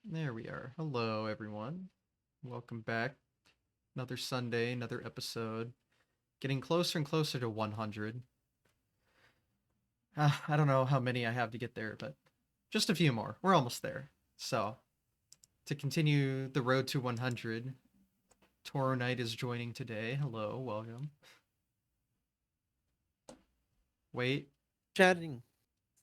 There we are. Hello, everyone. Welcome back. Another Sunday, another episode. Getting closer and closer to 100. I don't know how many I have to get there, but just a few more. We're almost there. So, to continue the road to 100, Toronite is joining today. Hello, welcome. Wait, Chatting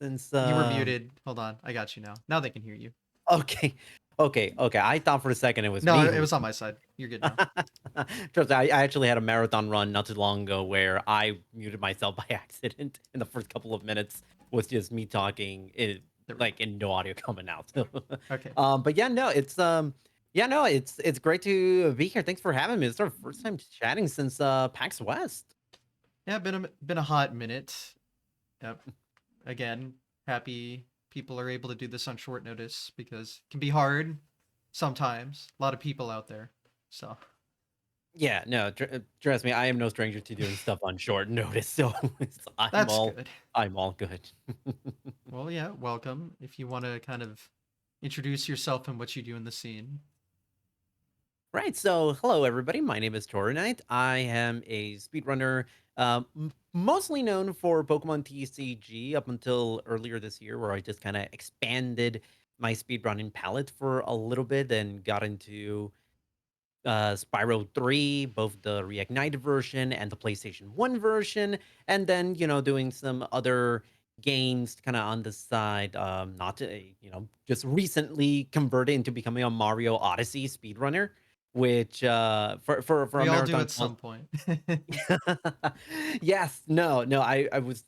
since you were muted. Hold on, I got you now. Now they can hear you. okay. Okay. I thought for a second it was No, me it who was was on my side. You're good now. Trust me, I actually had a marathon run not too long ago where I muted myself by accident in the first couple of minutes was just me talking There we go. like in no audio coming out. Okay. But yeah, no, it's great to be here. Thanks for having me. It's our first time chatting since PAX West. Yeah, been a hot minute. Yep. Again, happy people are able to do this on short notice because it can be hard sometimes. A lot of people out there. So Yeah, no, trust me, I am no stranger to doing stuff on short notice, so I'm that's all good. I'm all good. Well, yeah, welcome. If you want to kind of introduce yourself and what you do in the scene. Right, so hello everybody. My name is Toronite. I am a speedrunner, mostly known for Pokemon TCG up until earlier this year, where I just kind of expanded my speedrunning palette for a little bit and got into Spyro 3, both the reignited version and the PlayStation 1 version, and then, doing some other games kind of on the side, not to, just recently converted into becoming a Mario Odyssey speedrunner, which for a We all do marathon at some point. yes, no, I was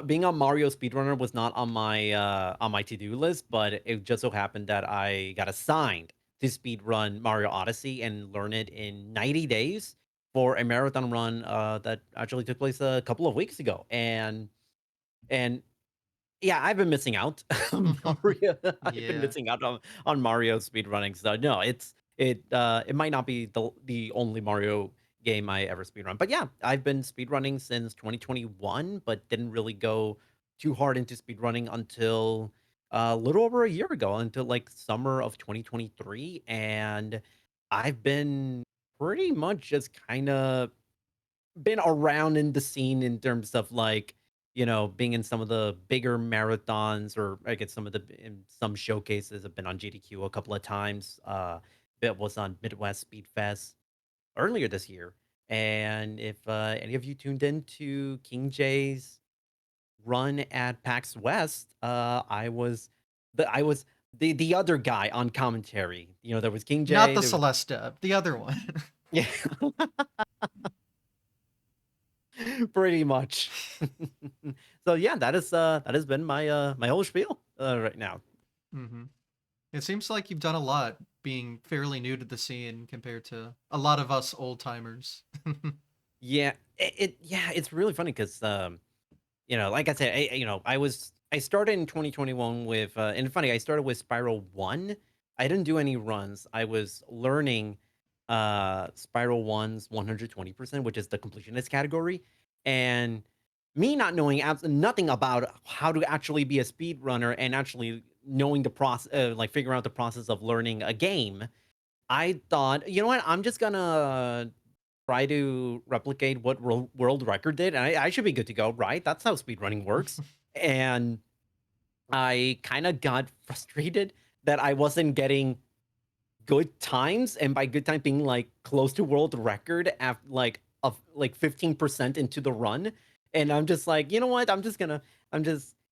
being a Mario speedrunner was not on my to-do list, but it just so happened that I got assigned to speedrun Mario Odyssey and learn it in 90 days for a marathon run that actually took place a couple of weeks ago. And yeah, I've been missing out on Mario. I've been Yeah. missing out on Mario speedrunning. So no, it might not be the only Mario game I ever speedrun. But yeah, I've been speedrunning since 2021, but didn't really go too hard into speedrunning until a little over a year ago, until like summer of 2023. And I've been pretty much just kind of been around in the scene in terms of like, being in some of the bigger marathons or I guess some of the in some showcases. I've been on GDQ a couple of times. Bit was on Midwest Speed Fest earlier this year. And if any of you tuned in to King J's run at PAX West, I was the other guy on commentary. There was King Not J, the there was Celesta, the other one. yeah, pretty much. So yeah, that has been my whole spiel right now. hmm It seems like you've done a lot being fairly new to the scene compared to a lot of us old timers. Yeah, yeah, it's really funny because like I said, I started in 2021 with and funny, I started with Spiral 1. I didn't do any runs. I was learning Spiral 1's 120%, which is the completionist category. And me not knowing nothing about how to actually be a speedrunner and actually knowing the process, like figuring out the process of learning a game, I thought, you know what, I'm just gonna try to replicate what world record did, and I should be good to go, right? That's how speedrunning works. And I kind of got frustrated that I wasn't getting good times, and by good time being like close to world record after like of like 15% into the run. And I'm just like, you know what? I'm just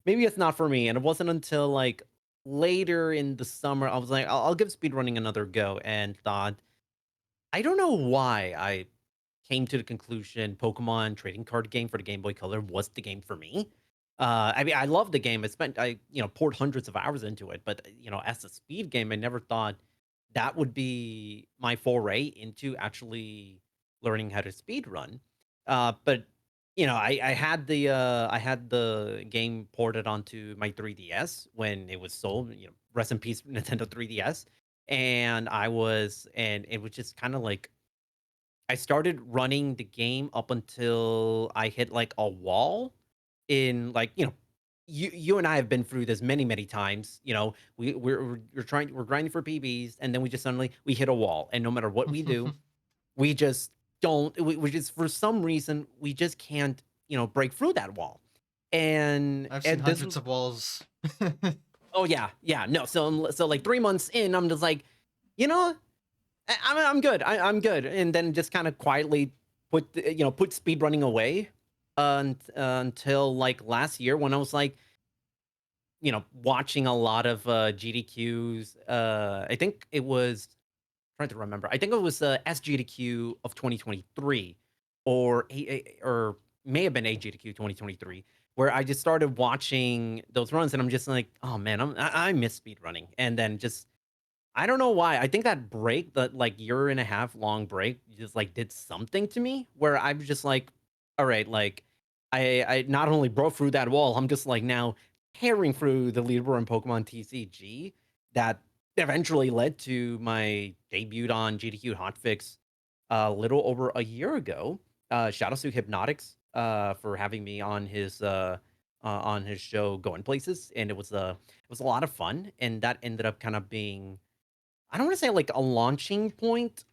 maybe it's not for me. And it wasn't until like later in the summer I was like, I'll give speedrunning another go, and thought I don't know why I came to the conclusion Pokemon trading card game for the Game Boy Color was the game for me. I mean, I love the game. I poured hundreds of hours into it, but as a speed game, I never thought that would be my foray into actually learning how to speed run. But I had the game ported onto my 3DS when it was sold. Rest in peace, Nintendo 3DS. And it was just kind of like I started running the game up until I hit like a wall in like, you and I have been through this many times. You know, we're grinding for PBs, and then we just suddenly we hit a wall, and no matter what we do, we just don't. We just for some reason we just can't break through that wall. I've seen And this hundreds of walls. oh yeah no so like 3 months in I'm just like you know I'm good. I'm good. And then just kind of quietly put speed running away until like last year when I was like, watching a lot of GDQs. I think it was trying to remember. I think it was SGDQ of 2023 or may have been AGDQ 2023 where I just started watching those runs and I'm just like, oh man, I miss speed running. And then just I don't know why. I think that break, that like year and a half long break, just like did something to me where I'm just like, all right, like I not only broke through that wall, I'm just like now tearing through the leaderboard in Pokemon TCG that eventually led to my debut on GDQ Hotfix a little over a year ago. Shout out to Hypnotics for having me on his show Going Places, and it was a lot of fun, and that ended up kind of being I don't want to say like a launching point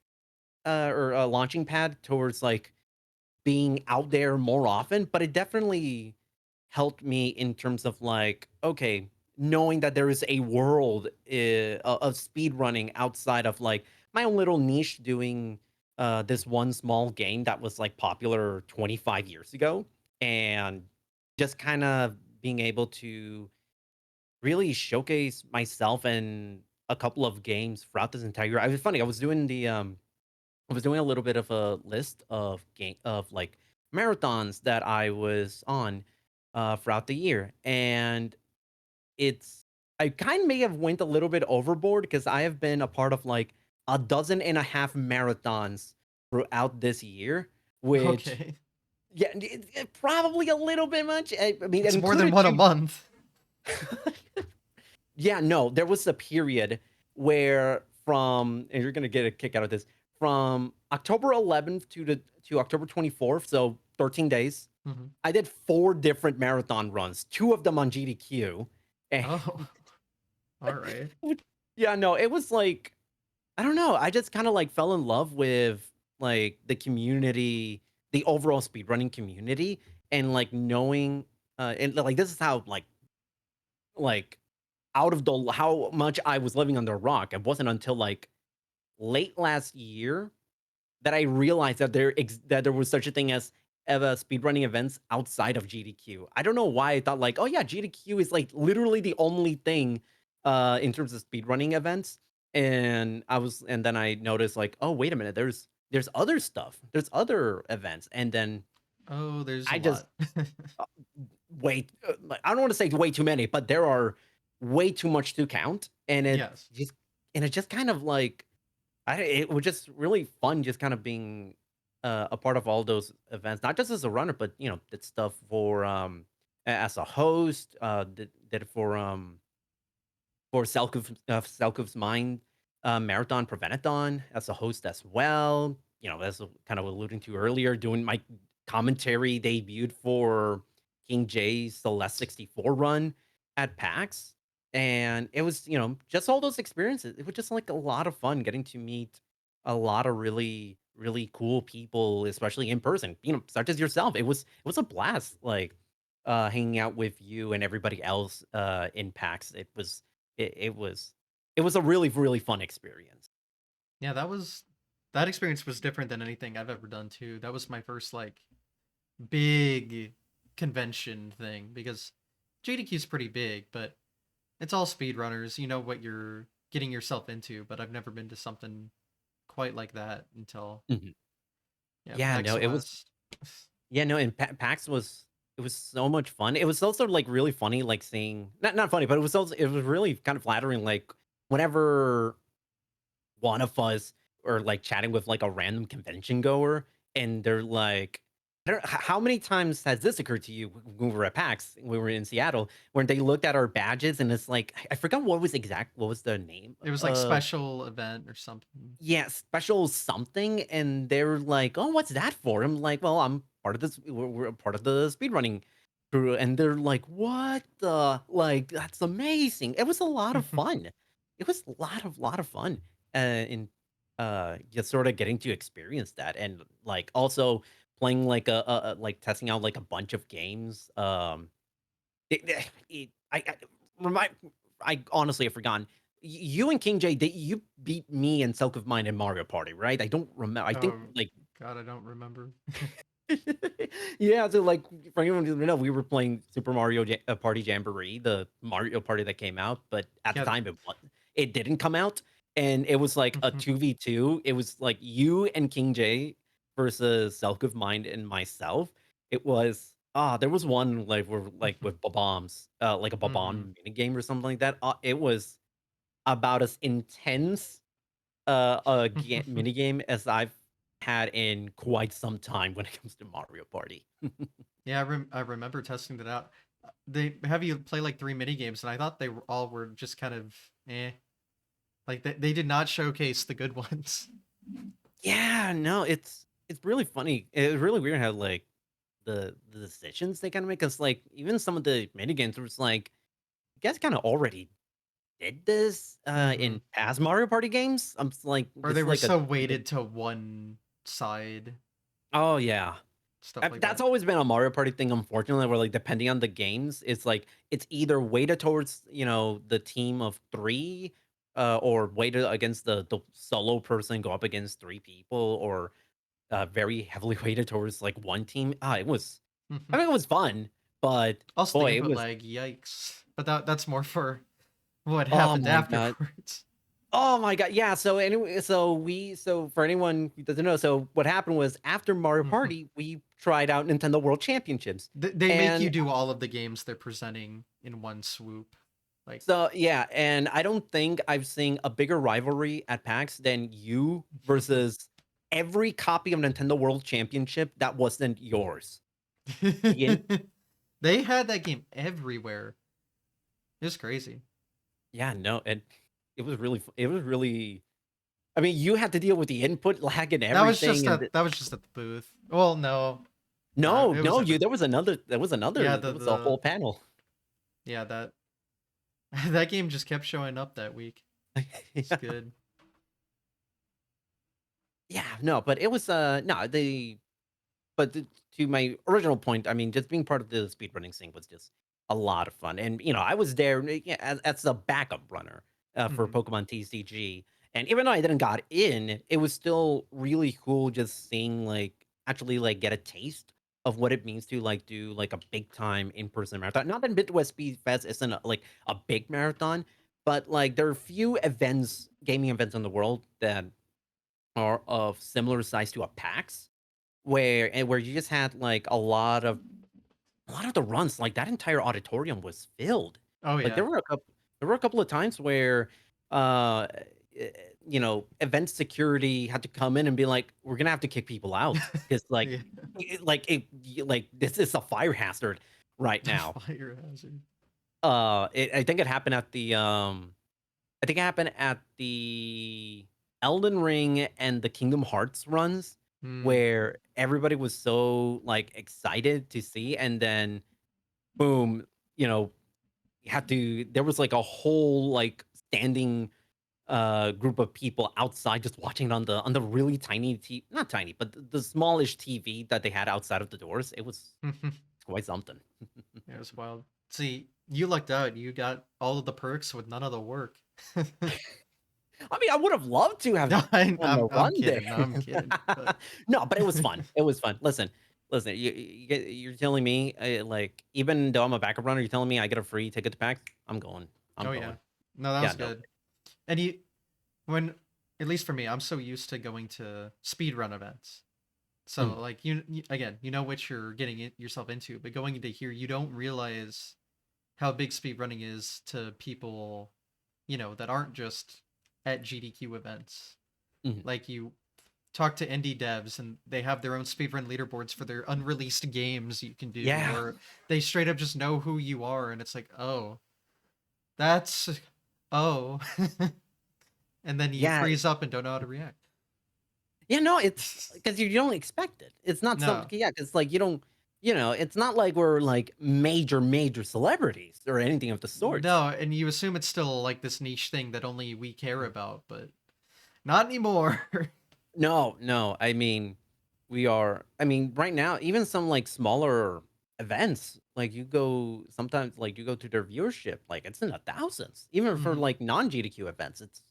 or a launching pad towards like being out there more often, but it definitely helped me in terms of like, okay, knowing that there is a world of speed running outside of like my own little niche doing this one small game that was like popular 25 years ago. And just kind of being able to really showcase myself in a couple of games throughout this entire year. I was funny. I was doing a little bit of a list of like marathons that I was on throughout the year, and it's I kind of may have went a little bit overboard because I have been a part of like a dozen and a half marathons throughout this year, which Okay. yeah, probably a little bit much. I mean, it It's more than included one a two. month. Yeah, no, there was a period where and you're gonna get a kick out of this, from October 11th to October 24th, so 13 days, Mhm. I did 4 different marathon runs, 2 of them on GDQ. And Oh, all right. yeah, no, it was like I don't know, I just kinda, like, fell in love with, like, the community, the overall speedrunning community, and, like, knowing, and, like, this is how, like out of the how much I was living under a rock. It wasn't until like late last year that I realized that that there was such a thing as speedrunning events outside of GDQ. I don't know why I thought like, oh yeah, GDQ is like literally the only thing in terms of speedrunning events. And then I noticed like, oh wait a minute, there's other stuff. There's other events. And then Oh, there's a I just lot. way like, I don't want to say way too many, but there are way too much to count, Yes. it just kind of like it was just really fun, just kind of being a part of all those events, not just as a runner, but did stuff for as a host, did it for Selkov's Mind Marathon Preventathon as a host as well. As kind of alluding to earlier, doing my commentary debuted for King J's Celeste 64 run at PAX. And it was, just all those experiences. It was just like a lot of fun getting to meet a lot of really cool people, especially in person, such as yourself. It was a blast, like hanging out with you and everybody else in PAX. It was a really fun experience. Yeah, that experience was different than anything I've ever done too. That was my first like big convention thing because JDQ's pretty big, but it's all speedrunners. You know what you're getting yourself into, but I've never been to something quite like that until Mhm. yeah, Yeah, PAX no, it was West. yeah, no, and PAX was so much fun. It was also like really funny, like seeing not funny, but it was really kind of flattering. Like whenever one of us or like chatting with like a random convention goer and they're like I don't, how many times has this occurred to you when we were at PAX, when we were in Seattle, when they looked at our badges and it's like I forgot what was the name It was like of special event or something. yeah, special something, and they're like, "Oh, what's that for?" I'm like, "Well, I'm part of this. We're part of the speedrunning through, and they're like, "What the?" Like, that's amazing. It was a lot of fun. It was a lot of fun, and just sort of getting to experience that, and like also playing like like testing out like a bunch of games. I remind. I honestly have forgotten. You and King J, you beat me and Selk of Mine in Mario Party, right? I don't remember. I think Oh like God, I don't remember. yeah, so like for anyone who doesn't know, we were playing Super Mario Party Jamboree, the Mario Party that came out, but at the Yeah. time it didn't come out, and it was like a 2v2. It was like you and King J versus Selk of Mind and myself. It was there was one like where like with bombs, like a Hmm. bomb mini game or something like that. It was about as intense mini game as I've had in quite some time when it comes to Mario Party. Yeah, I remember testing that out. They have you play like three mini games, and I thought they all were just kind of eh. Like they did not showcase the good ones. Yeah, no, it's really funny. It's really weird how like the decisions they kind of make us like even some of the mini games where it's like you guys kind of already did this Hmm. in past Mario Party games. I'm just like Or this they is were like a so weighted to one side, oh yeah. stuff like That's that. always been a Mario Party thing, unfortunately, where like depending on the games, it's like it's either weighted towards, the team of three, or weighted against the solo person go up against three people, or very heavily weighted towards like one team. I mean, it was fun, but Also, the boy, it input was lag, yikes. But that's more for what oh happened my god. afterwards. Oh my god, yeah, so anyway, so for anyone who doesn't know, so what happened was after Mario Party, we tried out Nintendo World Championships, They make you and do all of the games they're presenting in one swoop. Like, so yeah, and I don't think I've seen a bigger rivalry at PAX than you versus every copy of Nintendo World Championship that wasn't yours. The in they had that game everywhere. It was crazy. Yeah, no, and it was really I mean, you had to deal with the input lag and everything, and That was just at the booth. Well, no, no, no, it was no, you everywhere. Yeah, there was a whole panel. yeah, that that game just kept showing up that week. It's good. Yeah, no, but it was no, the but to my original point, I mean, just being part of the speedrunning scene was just a lot of fun. And I was there yeah, as a backup runner for Mhm. Pokemon TCG, and even though I didn't got in, it was still really cool just seeing like actually like get a taste of what it means to like do like a big time in person marathon. Not that Midwest Speed Fest isn't like a big marathon, but like there are few events, gaming events in the world that are of similar size to a PAX where you just had like a lot of the runs, like that entire auditorium was filled. Oh Like yeah. there were a couple of times where eh, event security had to come in and be like, we're gonna have to kick people out because Yeah. like this is a fire hazard right A now. fire hazard. I think it happened at the I think it happened at the Elden Ring and the Kingdom Hearts runs Hmm. where everybody was so like excited to see, and then boom, you know, you had to there was like a whole like standing group of people outside just watching it on the really tiny not tiny, but the smallish TV that they had outside of the doors. It was quite something. It was wild. See, you lucked out. You got all of the perks with none of the work. I mean, I would have loved to have No, done the I'm run there. kidding. No, I'm kidding. But No, but it was fun. It was fun. Listen. You're telling me, like, even though I'm a backup runner, you're telling me I get a free ticket to PAX? I'm going. I'm oh yeah, going. no, that Yeah, was no. good. And you, when at least for me, I'm so used to going to speed run events. So Mm, like again, you know what you're getting yourself into, but going into here, you don't realize how big speed running is to people, that aren't just at GDQ events. mhm. Like you talk to indie devs and they have their own speedrun leaderboards for their unreleased games you can do, Yeah. or they straight up just know who you are, and it's like, oh, that's oh, and then you Yeah. freeze up and don't know how to react. Yeah, no, it's because you don't expect it. It's not No. something, yeah, because like it's not like we're like major celebrities or anything of the sorts. No, and you assume it's still like this niche thing that only we care about, but not anymore. No, no. I mean, I mean, right now, even some like smaller events, like sometimes like you go to their viewership, like it's in the thousands. Even for Mhm. like non-GDQ events, it's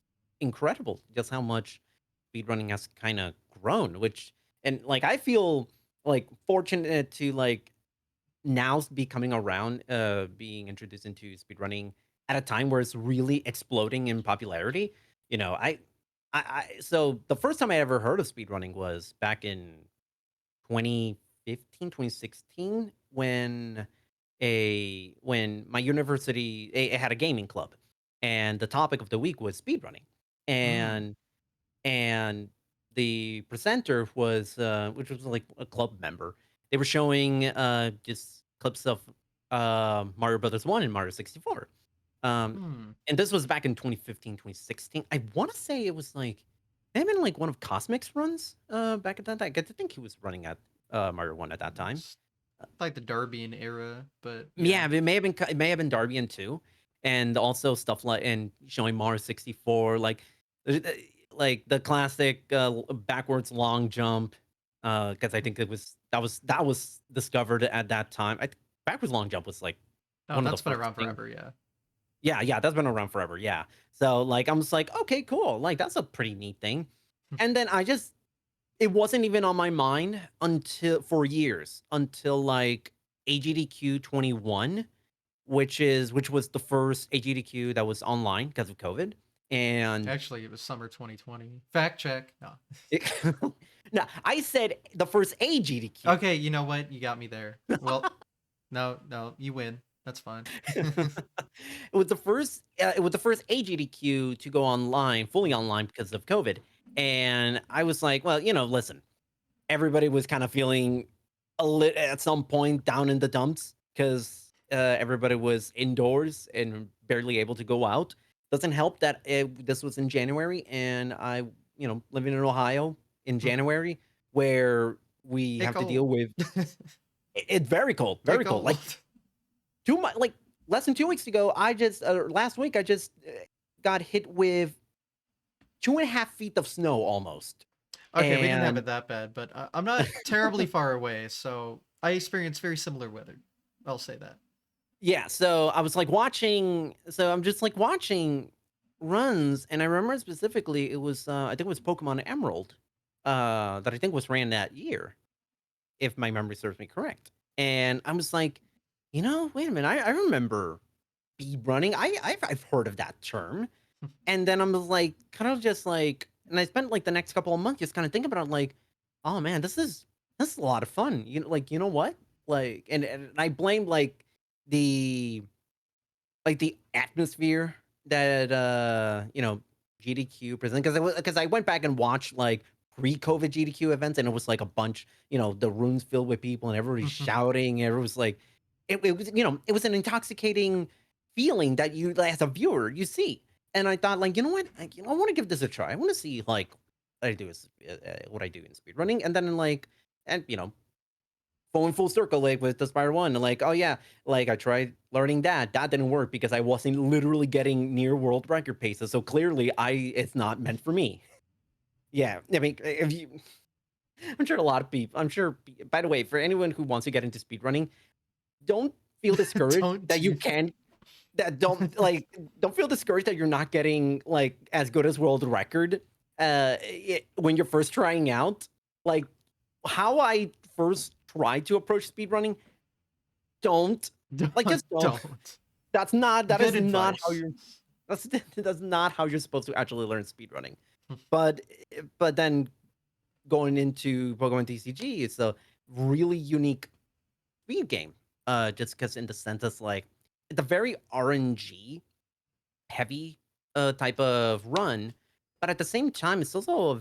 incredible just how much speedrunning has kind of grown, and like I feel like fortunate to like now be coming around, being introduced into speedrunning at a time where it's really exploding in popularity. You know, so the first time I ever heard of speedrunning was back in 2015, 2016, when my university it had a gaming club, and the topic of the week was speedrunning. Mm. And and the presenter was, which was like a club member. They were showing just clips of Mario Brothers 1 and Mario 64. Um, Hmm. and this was back in 2015, 2016. I want to say it was like maybe like one of Cosmic's runs back at that time. I think he was running at Mario 1 at that time. It's like the Darbian era, but yeah. Yeah, it may have been Darbian too, and also stuff like and showing Mario 64, like the classic backwards long jump, because I think that was discovered at that time. Backwards long jump was like Oh, one of the that's been first around things. forever, yeah. Yeah, yeah, that's been around forever. Yeah, so like I'm just like, okay, cool, like that's a pretty neat thing. And then it wasn't even on my mind until for years until like AGDQ 21, which was the first AGDQ that was online because of COVID. And Actually, it was summer 2020. Fact check. No. it, no, I said the first AGDQ. Okay, you know what? You got me there. Well, no, no, you win. That's fine. It was the first AGDQ to go online, fully online because of COVID. And I was like, well, listen, everybody was kind of feeling at some point down in the dumps because everybody was indoors and barely able to go out. Doesn't help that this was in January, and living in Ohio in January, where we Get have to cold. deal with it's very cold, Get very cold. Like cold. like less than 2 weeks ago, last week I just got hit with 2.5 feet of snow almost, Okay, we didn't have and it that bad, but I'm not terribly far away, so I experienced very similar weather. I'll say that. yeah, so I was like watching so I'm just like watching runs, and I remember specifically it was I think it was Pokemon Emerald that I think was ran that year, if my memory serves me correct. And I was like, wait a minute, I remember speed running. I've heard of that term. And then I'm like kind of just like and I spent like the next couple of months just kind of thinking about it, like, oh man, this is a lot of fun. You know what? Like and I blame the the atmosphere that GDQ present because I went back and watched like pre-COVID GDQ events, and it was like a bunch, the rooms filled with people and everybody's shouting. And it was like it was it was an intoxicating feeling that you as a viewer you see. And I thought, like, you know what, like, I want to give this a try. I want to see like what I do in speedrunning. And then like and going full circle, like with the Spire One, like, oh yeah, like I tried learning that. That didn't work because I wasn't literally getting near world record paces. So clearly, it's not meant for me. Yeah, I mean, if you, I'm sure a lot of people. I'm sure. By the way, for anyone who wants to get into speedrunning, don't feel discouraged Don't that do you can. That don't feel discouraged that you're not getting like as good as world record. When you're first trying out, like how I first tried to approach speedrunning, don't just don't. don't. That Good is not how advice. you're that's not how you're supposed to actually learn speedrunning. But then going into Pokemon TCG, it's a really unique speed game. Just because in the sense it's like it's a very RNG heavy type of run, but at the same time, it's also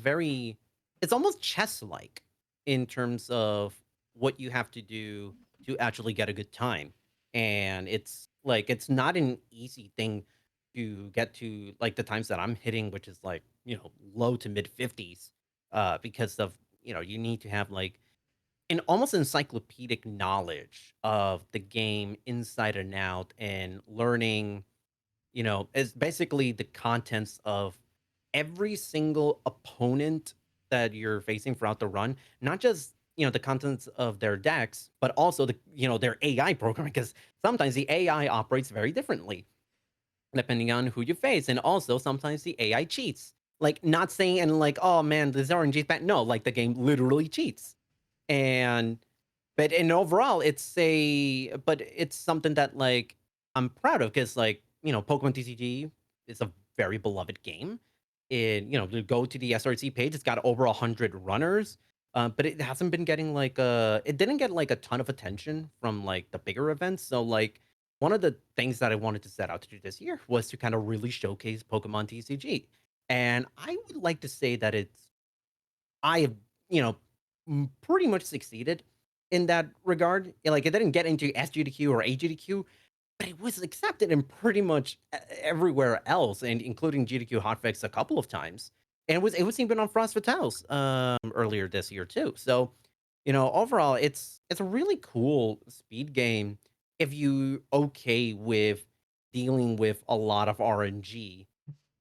it's almost chess like in terms of what you have to do to actually get a good time. And it's like it's not an easy thing to get to like the times that I'm hitting, which is like, low to mid 50s, because of, you need to have like an almost encyclopedic knowledge of the game inside and out and learning, is basically the contents of every single opponent that you're facing throughout the run, not just, the contents of their decks, but also their AI programming, because sometimes the AI operates very differently depending on who you face. And also sometimes the AI cheats. Like not saying and like, oh man, this RNG is bad. No, like the game literally cheats. And overall, it's something that like I'm proud of because like Pokemon TCG is a very beloved game. You go to the SRC page, it's got over 100 runners, but it hasn't been getting like it didn't get like a ton of attention from like the bigger events. So like one of the things that I wanted to set out to do this year was to kind of really showcase Pokemon TCG, and I would like to say that I have, you know, pretty much succeeded in that regard. Like, it didn't get into SGDQ or AGDQ, but it was accepted in pretty much everywhere else, and including GDQ hotfix a couple of times. And it was even on Frost Fatales earlier this year too. So, overall, it's a really cool speed game if you okay with dealing with a lot of RNG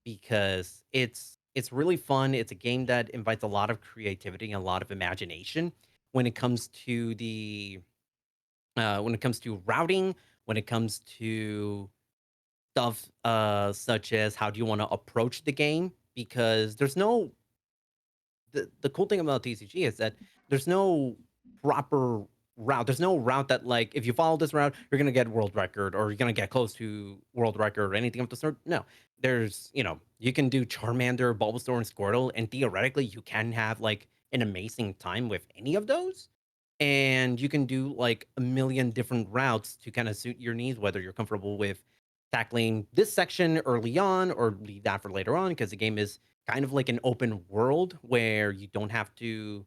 because it's really fun. It's a game that invites a lot of creativity and a lot of imagination when it comes to when it comes to routing, when it comes to stuff such as how do you want to approach the game because the cool thing about TCG is that there's no proper route. There's no route that like if you follow this route, you're gonna get world record or you're gonna get close to world record or anything of the sort. No, there's you can do Charmander, Bulbasaur, and Squirtle, and theoretically you can have like an amazing time with any of those. And you can do like a million different routes to kind of suit your needs, whether you're comfortable with tackling this section early on or leave that for later on, because the game is kind of like an open world where you don't have to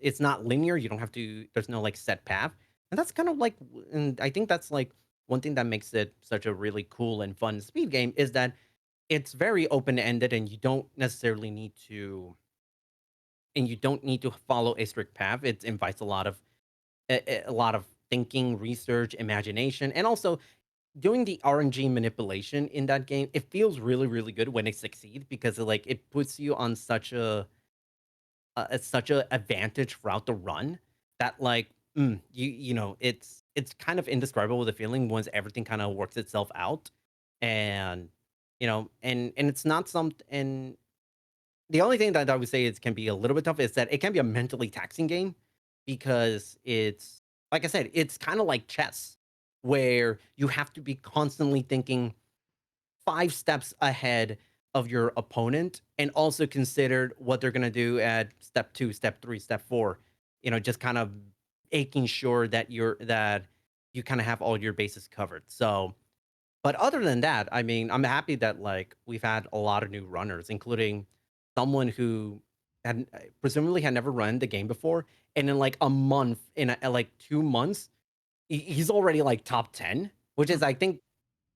it's not linear, you don't have to there's no like set path. And that's kind of like and I think that's like one thing that makes it such a really cool and fun speed game is that it's very open-ended and you don't need to follow a strict path. It invites a lot of thinking, research, imagination, and also doing the RNG manipulation in that game. It feels really, really good when it succeeds because it puts you on such a advantage throughout the run that it's kind of indescribable the feeling once everything kind of works itself out, and and it's not something. And the only thing that I would say is can be a little bit tough is that it can be a mentally taxing game because it's like I said, it's kind of like chess where you have to be constantly thinking 5 steps ahead of your opponent and also considered what they're going to do at step 2, step 3, step 4. Just kind of making sure that you kind of have all your bases covered. So, but other than that, I mean, I'm happy that like we've had a lot of new runners, including someone who had presumably had never run the game before, and in like a month, like 2 months, he's already like top 10, which is I think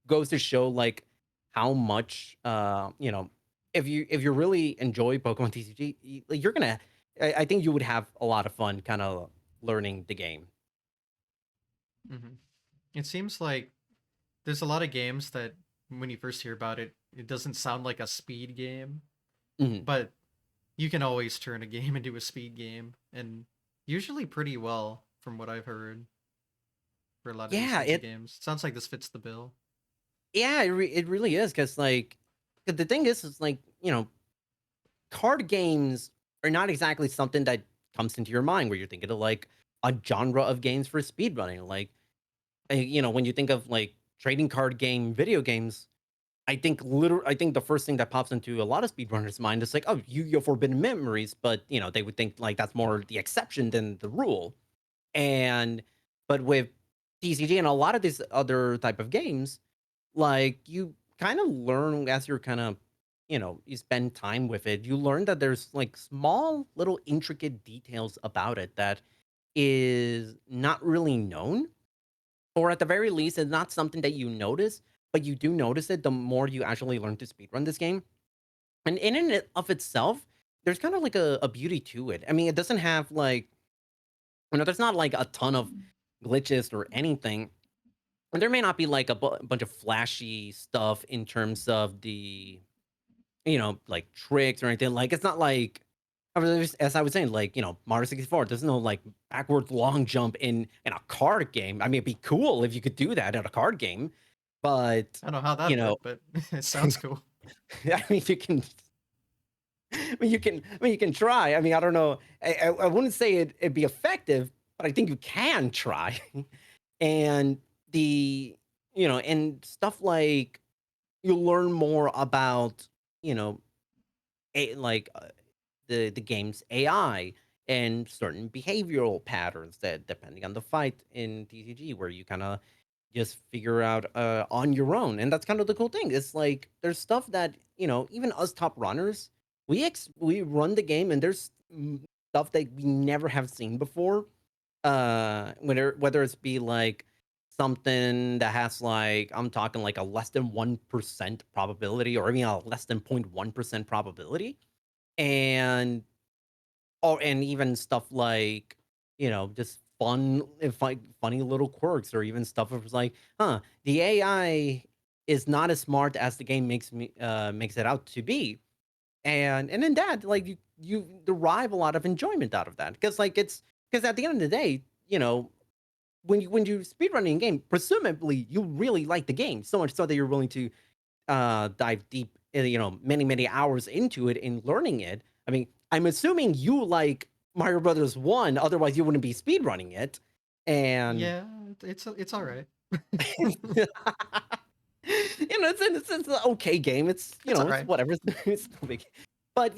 goes to show like how much if you really enjoy Pokemon TCG, like, you're gonna I think you would have a lot of fun kind of learning the game. Hmm. It seems like there's a lot of games that when you first hear about it, it doesn't sound like a speed game, Mhm. but you can always turn a game into a speed game, and usually pretty well, from what I've heard for a lot of these Yeah, types of games. Sounds like this fits the bill. it really is because like 'cause the thing is like card games are not exactly something that comes into your mind where you're thinking of like a genre of games for speedrunning. Like, when you think of like trading card game video games, I think the first thing that pops into a lot of speedrunners' mind is like, oh, Yu-Gi-Oh! Forbidden Memories, but they would think like that's more the exception than the rule. And but with TCG and a lot of these other type of games, like you kind of learn as you're kind of you spend time with it, you learn that there's like small little intricate details about it that is not really known, or at the very least it's not something that you notice, but you do notice it the more you actually learn to speedrun this game. And in and of itself, there's kind of like a beauty to it. I mean, it doesn't have like there's not like a ton of glitches or anything. And there may not be like a bunch of flashy stuff in terms of the, like tricks or anything. Like it's not like, as I was saying, like Mario 64. There's no like backwards long jump in a card game. I mean, it'd be cool if you could do that in a card game, but I don't know how you that'd know, work, but it sounds cool. I mean, you can. You can try. I mean, I don't know. I wouldn't say it'd be effective, but I think you can try. And the and stuff like you'll learn more about you know like the game's AI and certain behavioral patterns that depending on the fight in TCG, where you kind of just figure out on your own. And that's kind of the cool thing. It's like there's stuff that even us top runners, we run the game, and there's stuff that we never have seen before. Whether it's be like something that has like, I'm talking like a less than 1% probability, or even a less than 0.1% probability, and and even stuff like just funny little quirks, or even stuff of like, the AI is not as smart as the game makes it out to be. And in that, like, you derive a lot of enjoyment out of that, because like it's because at the end of the day, when you speedrunning a game, presumably you really like the game so much so that you're willing to dive deep, many hours into it and learning it. I mean, I'm assuming you like Mario Brothers 1, otherwise you wouldn't be speedrunning it. And Yeah, it's all right. it's an okay game. It's It's all it's right. whatever. It's no big, but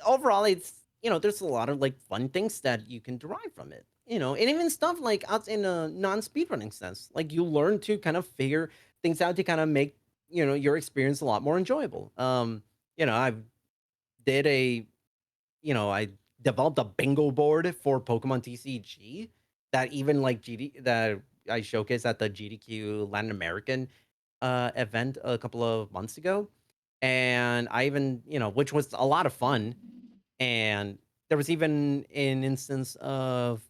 overall, it's there's a lot of like fun things that you can derive from it. And even stuff like out in a non speedrunning sense, like you learn to kind of figure things out to kind of make your experience a lot more enjoyable. I did a I developed a bingo board for Pokemon TCG that even like GD that I showcased at the GDQ Latin American event a couple of months ago. And I even, which was a lot of fun. And there was even an instance of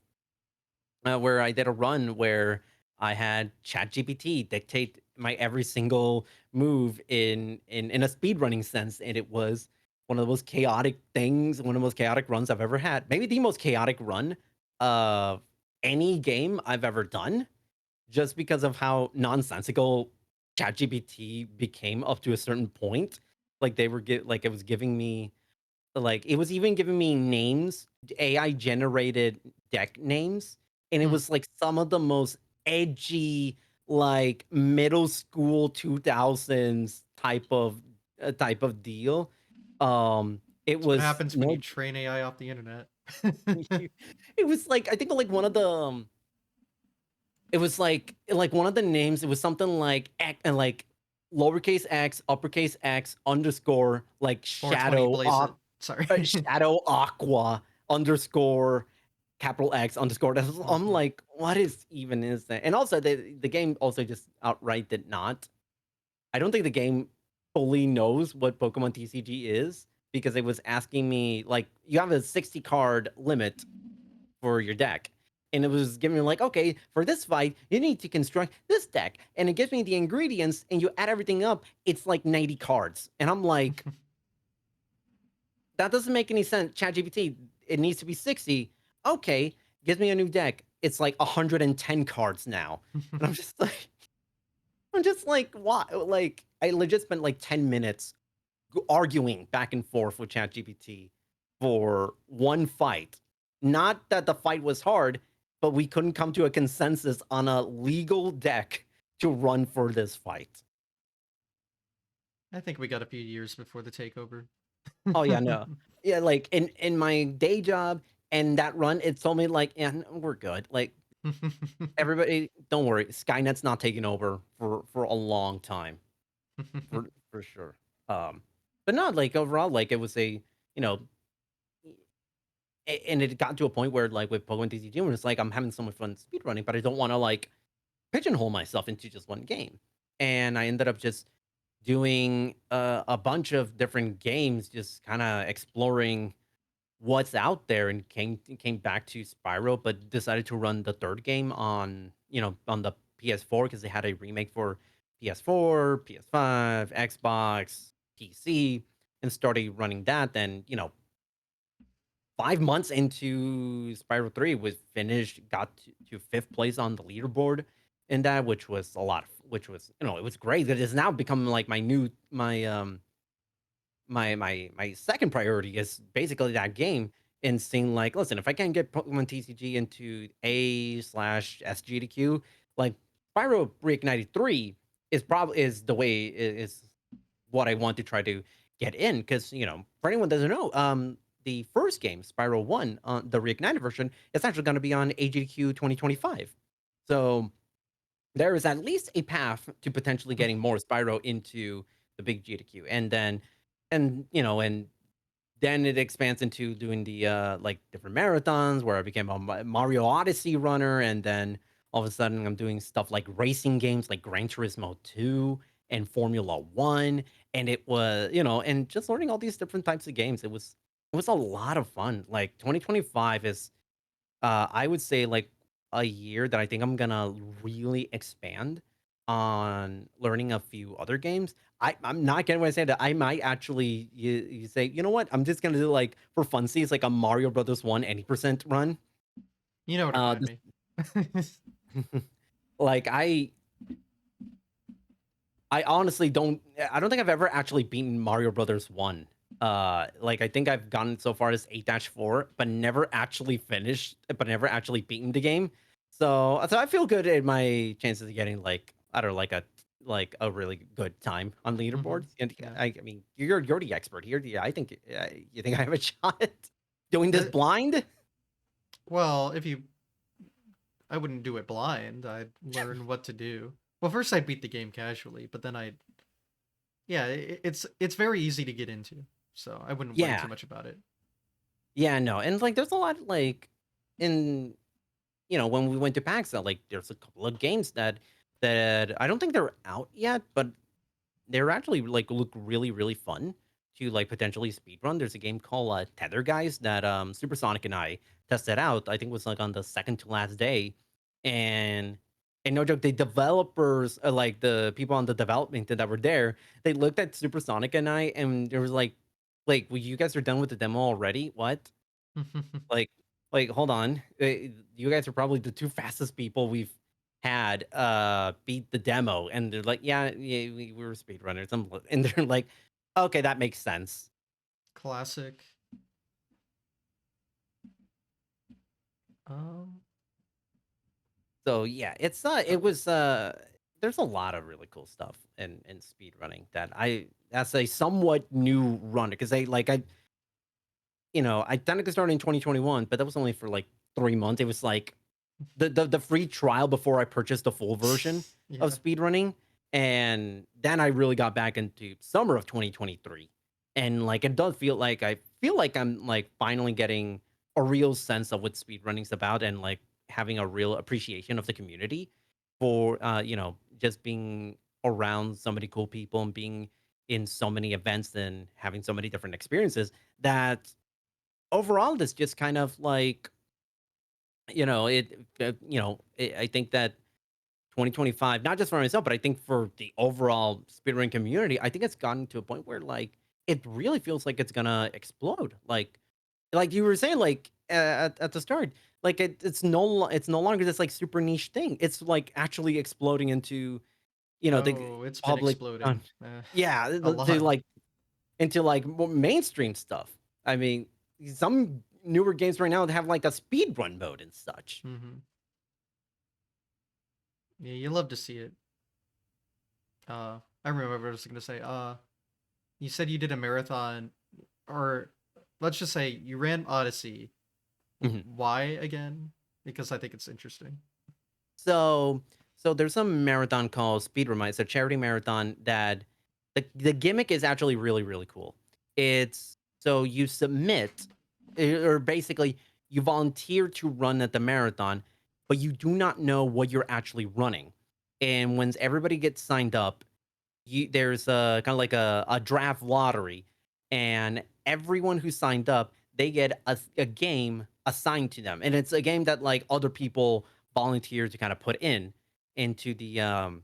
where I did a run where I had ChatGPT dictate my every single move in a speedrunning sense, and it was one of the most chaotic things, one of the most chaotic runs I've ever had. Maybe the most chaotic run of any game I've ever done, just because of how nonsensical ChatGPT became up to a certain point. Like like it was giving me like, it was even giving me names, AI generated deck names, and it Hmm. was, like, some of the most edgy, like, middle school 2000s type of deal. It That's what was happens when you no train AI off the internet. it was, like, I think, like, one of the, it was, like, one of the names, it was something like and, like, lowercase x, uppercase X, underscore, like, 420 blaze it. Sorry. Shadow Aqua underscore capital X underscore. I'm Mhm. like, what is that? And also, the game also just outright did not. I don't think the game fully knows what Pokemon TCG is, because it was asking me like, you have a 60 card limit for your deck. And it was giving me like, okay, for this fight, you need to construct this deck. And it gives me the ingredients, and you add everything up, it's like 90 cards. And I'm like, that doesn't make any sense. ChatGPT, it needs to be 60. Okay, gives me a new deck. It's like 110 cards now. And I'm just like, why? Like, I legit spent like 10 minutes arguing back and forth with ChatGPT for one fight. Not that the fight was hard, but we couldn't come to a consensus on a legal deck to run for this fight. I think we got a few years before the takeover. Oh yeah, no. Yeah, like in my day job and that run, it told me like, yeah, no, we're good. Like, everybody, don't worry. Skynet's not taking over for a long time, for sure. But not like overall, like it was you know, and it got to a point where like with Pokemon TCG, where it's like I'm having so much fun speedrunning, but I don't want to like pigeonhole myself into just one game. And I ended up just doing a bunch of different games, just kind of exploring what's out there and came back to Spyro, but decided to run the third game on on the PS4 because they had a remake for PS4, PS5, Xbox, PC, and started running that. Then 5 months into Spyro 3 was finished, got to fifth place on the leaderboard in that, which was a lot, which was it was great. It has now become like my second priority is basically that game and seeing like, listen, if I can't get Pokemon TCG into A slash SGDQ, like Spyro Reignited 3 is the way is what I want to try to get in. Because for anyone that doesn't know, the first game, Spyro 1, the Reignited version, is actually going to be on AGDQ 2025. So there is at least a path to potentially getting more Spyro into the big GDQ. And then it expands into doing the like different marathons where I became a Mario Odyssey runner, and then all of a sudden I'm doing stuff like racing games like Gran Turismo 2 and Formula 1, and it was, and just learning all these different types of games. It was a lot of fun. Like 2025 is I would say like a year that I think I'm gonna really expand on learning a few other games. I'm not kidding when I say that I might actually you say, you know what? I'm just gonna do like for funsies like a Mario Brothers 1 80% run. You know what I This, mean. like I honestly I don't think I've ever actually beaten Mario Brothers 1. Like I think I've gone so far as 8-4, but never actually finished, but never actually beaten the game. So I feel good in my chances of getting like I don't know, like a really good time on Hmm. leaderboards. And Yeah. I mean, you're the expert here. Yeah, I think you think I have a shot doing this The, blind? well, I wouldn't do it blind. I'd learn what to do. Well, first I'd beat the game casually, but then yeah, it's very easy to get into, so I wouldn't worry Yeah. too much about it. Yeah, no. And like there's a lot like in when we went to PAX, like there's a couple of games that I don't think they're out yet, but they're actually like look really really fun to like potentially speedrun. There's a game called Tether Guys that Supersonic and I tested out. I think it was like on the second to last day, and no joke, the developers, like the people on the development that were there, they looked at Supersonic and I, and there was like, well, you guys are done with the demo already? What? Like hold on. You guys are probably the two fastest people we've had beat the demo. And they're like, yeah, yeah, we were speedrunners. And they're like, okay, that makes sense. Classic. Um, So yeah, it okay. was there's a lot of really cool stuff in speedrunning that that's a somewhat new runner because I technically started in 2021, but that was only for like 3 months. It was like the free trial before I purchased the full version of Yeah. speedrunning, and then I really got back into summer of 2023. And like it does feel like I'm like finally getting a real sense of what speedrunning's about and like having a real appreciation of the community for just being around so many cool people and being in so many events and having so many different experiences that overall this just kind of like I think that 2025, not just for myself, but I think for the overall speedrun community, I think it's gotten to a point where like it really feels like it's gonna explode. Like you were saying, like at the start, like it's no longer this like super niche thing. It's like actually exploding into the Oh, it's been public, exploding. yeah, A to lot. like into like more mainstream stuff. I mean, some newer games right now that have like a speed run mode and such. Hmm. Yeah, you love to see it. I remember what I was gonna say. You said you did a marathon, or let's just say you ran Odyssey. Mhm. Why again? Because I think it's interesting. So there's a marathon called Speedrun. It's a charity marathon that the gimmick is actually really really cool. It's so you submit or basically you volunteer to run at the marathon, but you do not know what you're actually running. And once everybody gets signed up, there's a kind of like a draft lottery, and everyone who signed up they get a game assigned to them, and it's a game that like other people volunteer to kind of put into the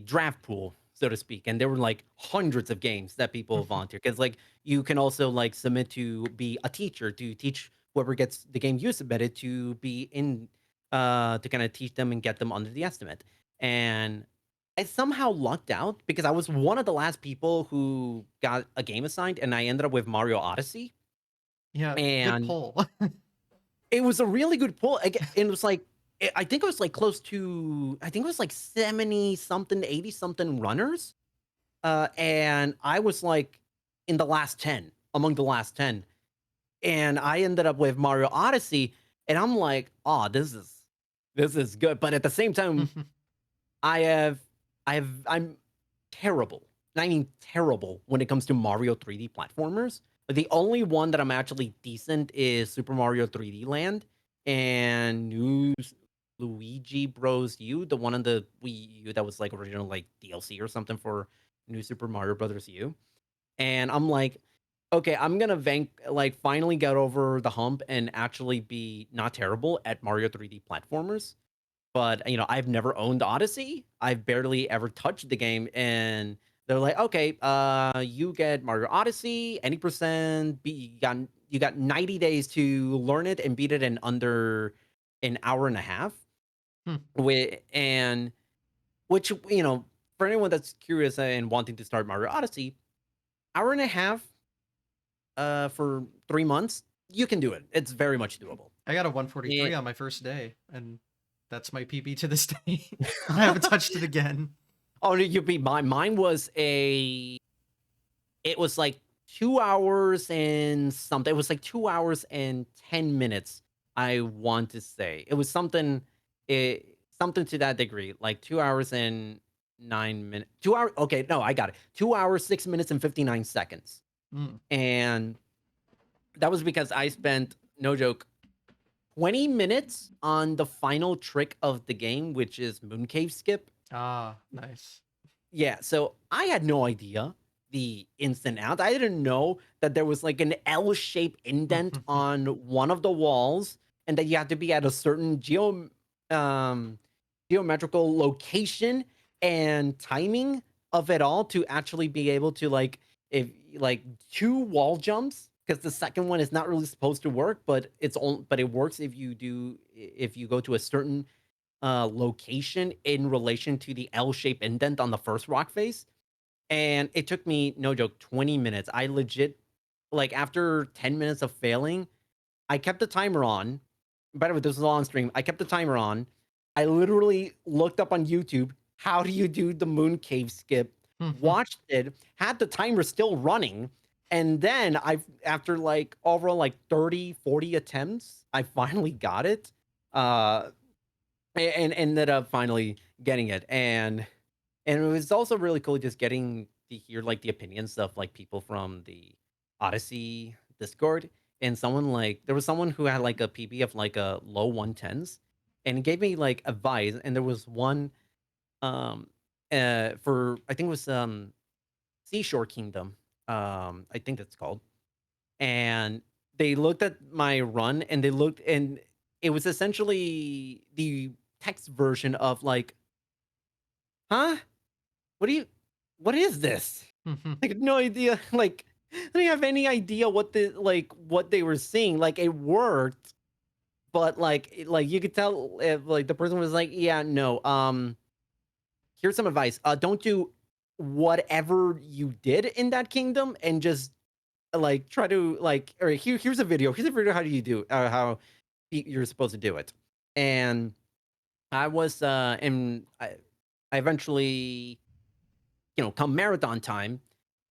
draft pool, so to speak. And there were like hundreds of games that people volunteer because like you can also like submit to be a teacher to teach whoever gets the game you submitted to be in to kind of teach them and get them under the estimate. And I somehow lucked out because I was one of the last people who got a game assigned, and I ended up with Mario Odyssey. Yeah, good And poll. it was a really good pull. It was like I think it was like close to I think it was like 70 something, 80 something runners. And I was like in the last 10, among the last 10. And I ended up with Mario Odyssey, and I'm like, "Oh, this is good." But at the same time, I have I'm terrible. And I mean terrible when it comes to Mario 3D platformers. Like, the only one that I'm actually decent is Super Mario 3D Land and New Luigi Bros. U, the one on the Wii U that was like original like DLC or something for New Super Mario Brothers U. And I'm like, okay, I'm gonna like finally get over the hump and actually be not terrible at Mario 3D platformers. But, I've never owned Odyssey. I've barely ever touched the game, and they're like, "Okay, you get Mario Odyssey, any percent, you got 90 days to learn it and beat it in under an hour and a half." And which, for anyone that's curious and wanting to start Mario Odyssey, hour and a half, for 3 months, you can do it. It's very much doable. I got a 143 on my first day, and that's my PB to this day. I haven't touched it again. Oh, you beat mine. It was like 2 hours and something. It was like 2 hours and 10 minutes, I want to say. It was something to that degree, like 2 hours and 9 minutes. 2 hours. Okay, no, I got it. 2 hours, 6 minutes, and 59 seconds. Mm. And that was because I spent, no joke, 20 minutes on the final trick of the game, which is Mooncave Skip. Ah, nice. Yeah, so I had no idea the instant out. I didn't know that there was like an L-shaped indent on one of the walls, and that you had to be at a certain geometrical location and timing of it all to actually be able to like if like two wall jumps, because the second one is not really supposed to work, but it works if you go to a certain location in relation to the L-shaped indent on the first rock face. And it took me, no joke, 20 minutes. I legit, like, after 10 minutes of failing, I kept the timer on. By the way, this was all on stream. I kept the timer on. I literally looked up on YouTube, how do you do the moon cave skip? Watched it, had the timer still running. And then after like overall like 30, 40 attempts, I finally got it. And ended up finally getting it. And it was also really cool just getting to hear like the opinions of like people from the Odyssey Discord. And there was someone who had like a PB of like a low 110s, and it gave me like advice. And there was one um for I think it was Seashore Kingdom. I think that's called. And they looked at my run, and it was essentially the text version of like, huh? What do you what is this? I had no idea. Like, I didn't have any idea what they were seeing. Like, it worked, but like you could tell if like the person was like, yeah, no, here's some advice. Don't do whatever you did in that kingdom, and just like try to like, all right, here's a video. Here's a video how do you do how you're supposed to do it. And I was and I eventually, come marathon time,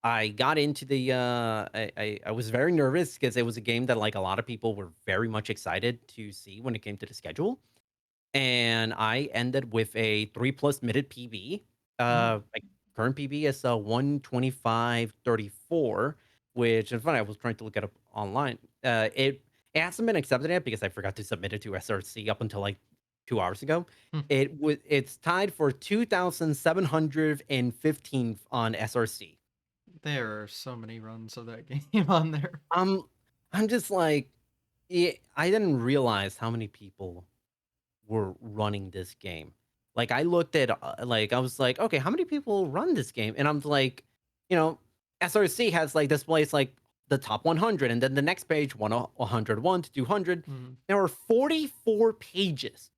I got into the I was very nervous because it was a game that like a lot of people were very much excited to see when it came to the schedule. And I ended with a 3+ minute PB. My current PB is 1:25:34, which is funny. I was trying to look it up online. It hasn't been accepted yet because I forgot to submit it to SRC up until like 2 hours ago. It's tied for 2,715 on SRC. There are so many runs of that game on there. I'm just like, yeah, I didn't realize how many people were running this game. Like I looked at like I was like, okay, how many people run this game? And I'm like, you know, SRC has like displays like the top 100, and then the next page 101 to 200. Mhm. There are 44 pages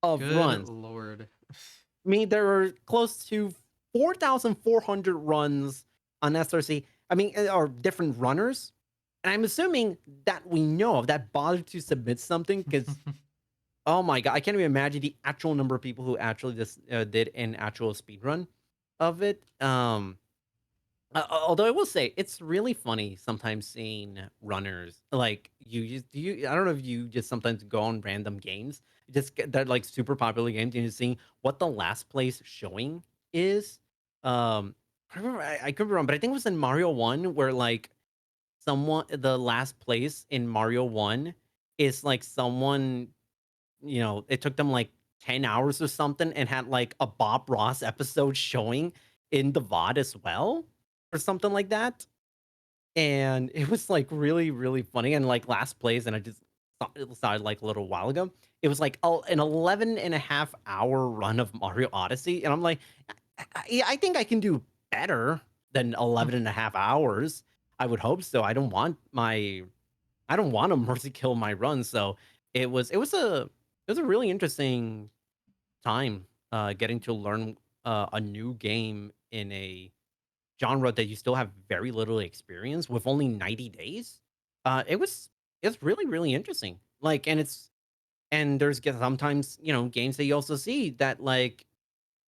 of Good runs. lord. I mean, there are close to 4,400 runs on SRC. I mean, are different runners. And I'm assuming that we know of that bothered to submit something because, oh my God, I can't even imagine the actual number of people who actually just did an actual speed run of it. Although I will say it's really funny sometimes seeing runners like I don't know if you just sometimes go on random games, they're like super popular games and you're seeing what the last place showing is. I remember I could be wrong, but I think it was in Mario 1 where like someone the last place in Mario 1 is like someone, it took them like 10 hours or something and had like a Bob Ross episode showing in the VOD as well or something like that. And it was like really, really funny. And like last plays, and I just saw it started like a little while ago. It was like an 11.5 hour run of Mario Odyssey. And I'm like, yeah, I think I can do better than 11.5 hours. I would hope so. I don't want to mercy kill my run. So it was a really interesting time getting to learn a new game in a genre that you still have very little experience with only 90 days. It's really really interesting. Like and there's sometimes, games that you also see that like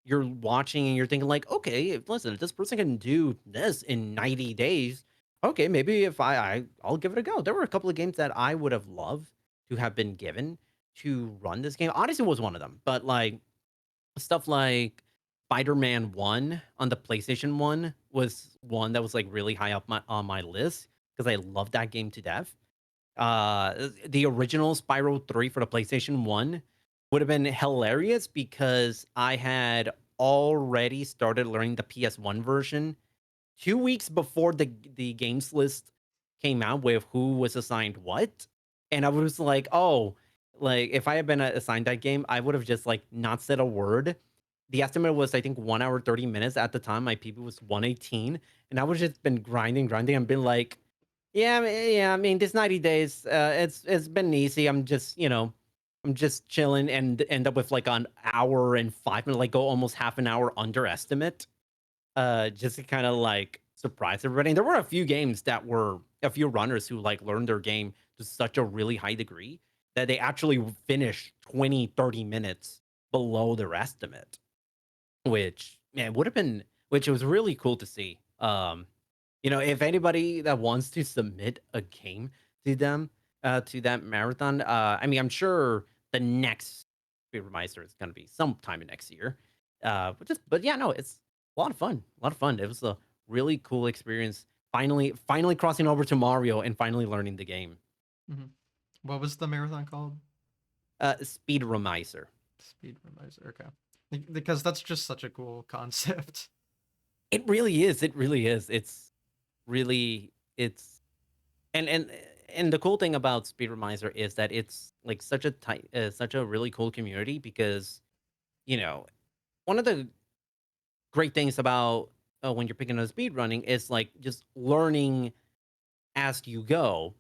you're watching and you're thinking like, okay, listen, if this person can do this in 90 days, okay, maybe if I'll give it a go. There were a couple of games that I would have loved to have been given to run this game. Odyssey was one of them, but like stuff like Spider-Man 1 on the PlayStation 1 was one that was like really high up on my list because I love that game to death. The original Spyro 3 for the PlayStation 1 would have been hilarious because I had already started learning the PS1 version 2 weeks before the games list came out with who was assigned what. And I was like, "Oh, like if I had been assigned that game, I would have just like not said a word." The estimate was I think 1 hour 30 minutes at the time. My PB was 118, and I was just been grinding and been like, yeah, yeah. I mean, this 90 days, it's been easy. I'm just chilling and end up with like an hour and 5 minutes, like go almost half an hour underestimate, just to kind of like surprise everybody. And there were a few games that were a few runners who like learned their game to such a really high degree that they actually finished 20, 30 minutes below their estimate, which man would have been, which was really cool to see. If anybody that wants to submit a game to them, to that marathon, I mean, I'm sure the next Speedrunner is going to be sometime in next year. But yeah, no, it's a lot of fun. A lot of fun. It was a really cool experience. Finally crossing over to Mario and finally learning the game. Mhm. What was the marathon called? Speedrunner. Speed Remiser. Okay. Because that's just such a cool concept. It really is. It really is. It's really it's and and the cool thing about Speedrunner is that it's like such a really cool community because you know one of the great things about when you're picking up speed running is like just learning as you go,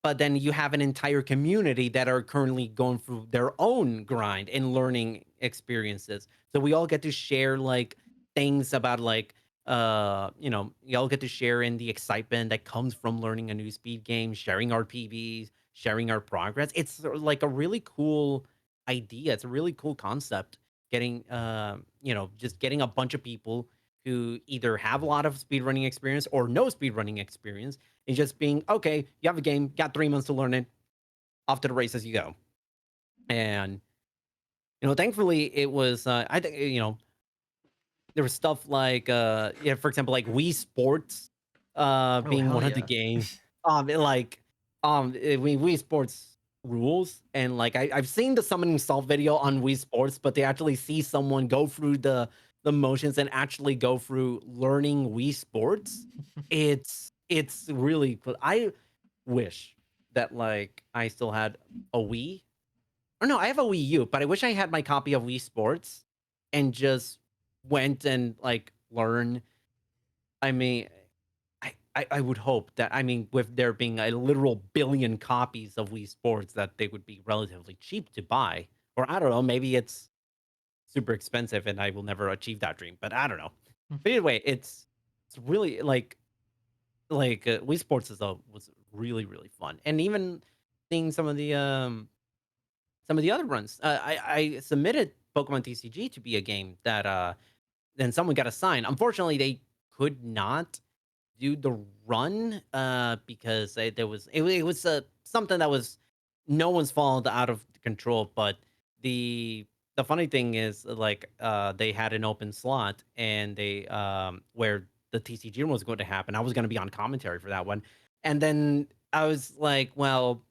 but then you have an entire community that are currently going through their own grind and learning experiences. So we all get to share like things about like you all get to share in the excitement that comes from learning a new speed game, sharing our PBs, sharing our progress. It's like a really cool idea. It's a really cool concept getting just getting a bunch of people who either have a lot of speedrunning experience or no speedrunning experience and just being okay, you have a game, got 3 months to learn it, off to the races you go. And thankfully it was I think there was stuff like yeah, for example, like Wii Sports Oh being hell one of the yeah. games. Wii Sports rules, and like I've seen the summoning solve video on Wii Sports, but they actually see someone go through the motions and actually go through learning Wii Sports. It's really cool. I wish that like I still had a Wii. Or no, I have a Wii U, but I wish I had my copy of Wii Sports and just went and like learn. I mean, I would hope that, I mean, with there being a literal billion copies of Wii Sports, that they would be relatively cheap to buy. Or I don't know, maybe it's super expensive and I will never achieve that dream. But I don't know. But anyway, it's really like Wii Sports was really really fun, and even seeing some of the other runs. I submitted Pokemon TCG to be a game that then someone got assigned. Unfortunately, they could not do the run because it was something that was no one's fault, out of control. But the funny thing is, like, they had an open slot, and they where the TCG was going to happen. I was going to be on commentary for that one, and then I was like, well,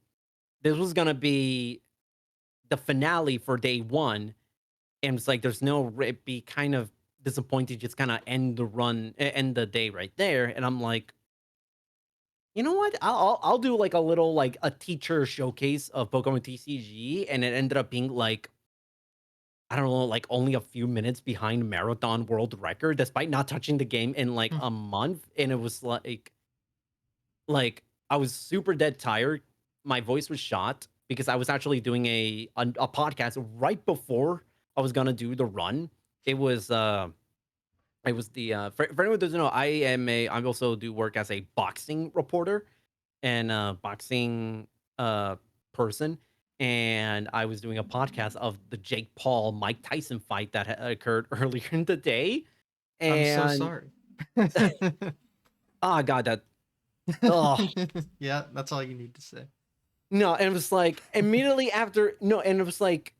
this was going to be the finale for day one, and it's like there's no it'd be kind of disappointing just kind of end the day right there. And I'm like, you know what? I'll do like a little like a teacher showcase of Pokemon TCG, and it ended up being like, I don't know, like only a few minutes behind marathon world record, despite not touching the game in like a month. And it was like I was super dead tired. My voice was shot because I was actually doing a podcast right before I was gonna do the run. It was it was the for anyone who doesn't know, I also do work as a boxing reporter and boxing person, and I was doing a podcast of the Jake Paul Mike Tyson fight that occurred earlier in the day. I'm so And sorry. oh god, that oh Yeah, that's all you need to say. no, and it was like immediately after, no, and it was like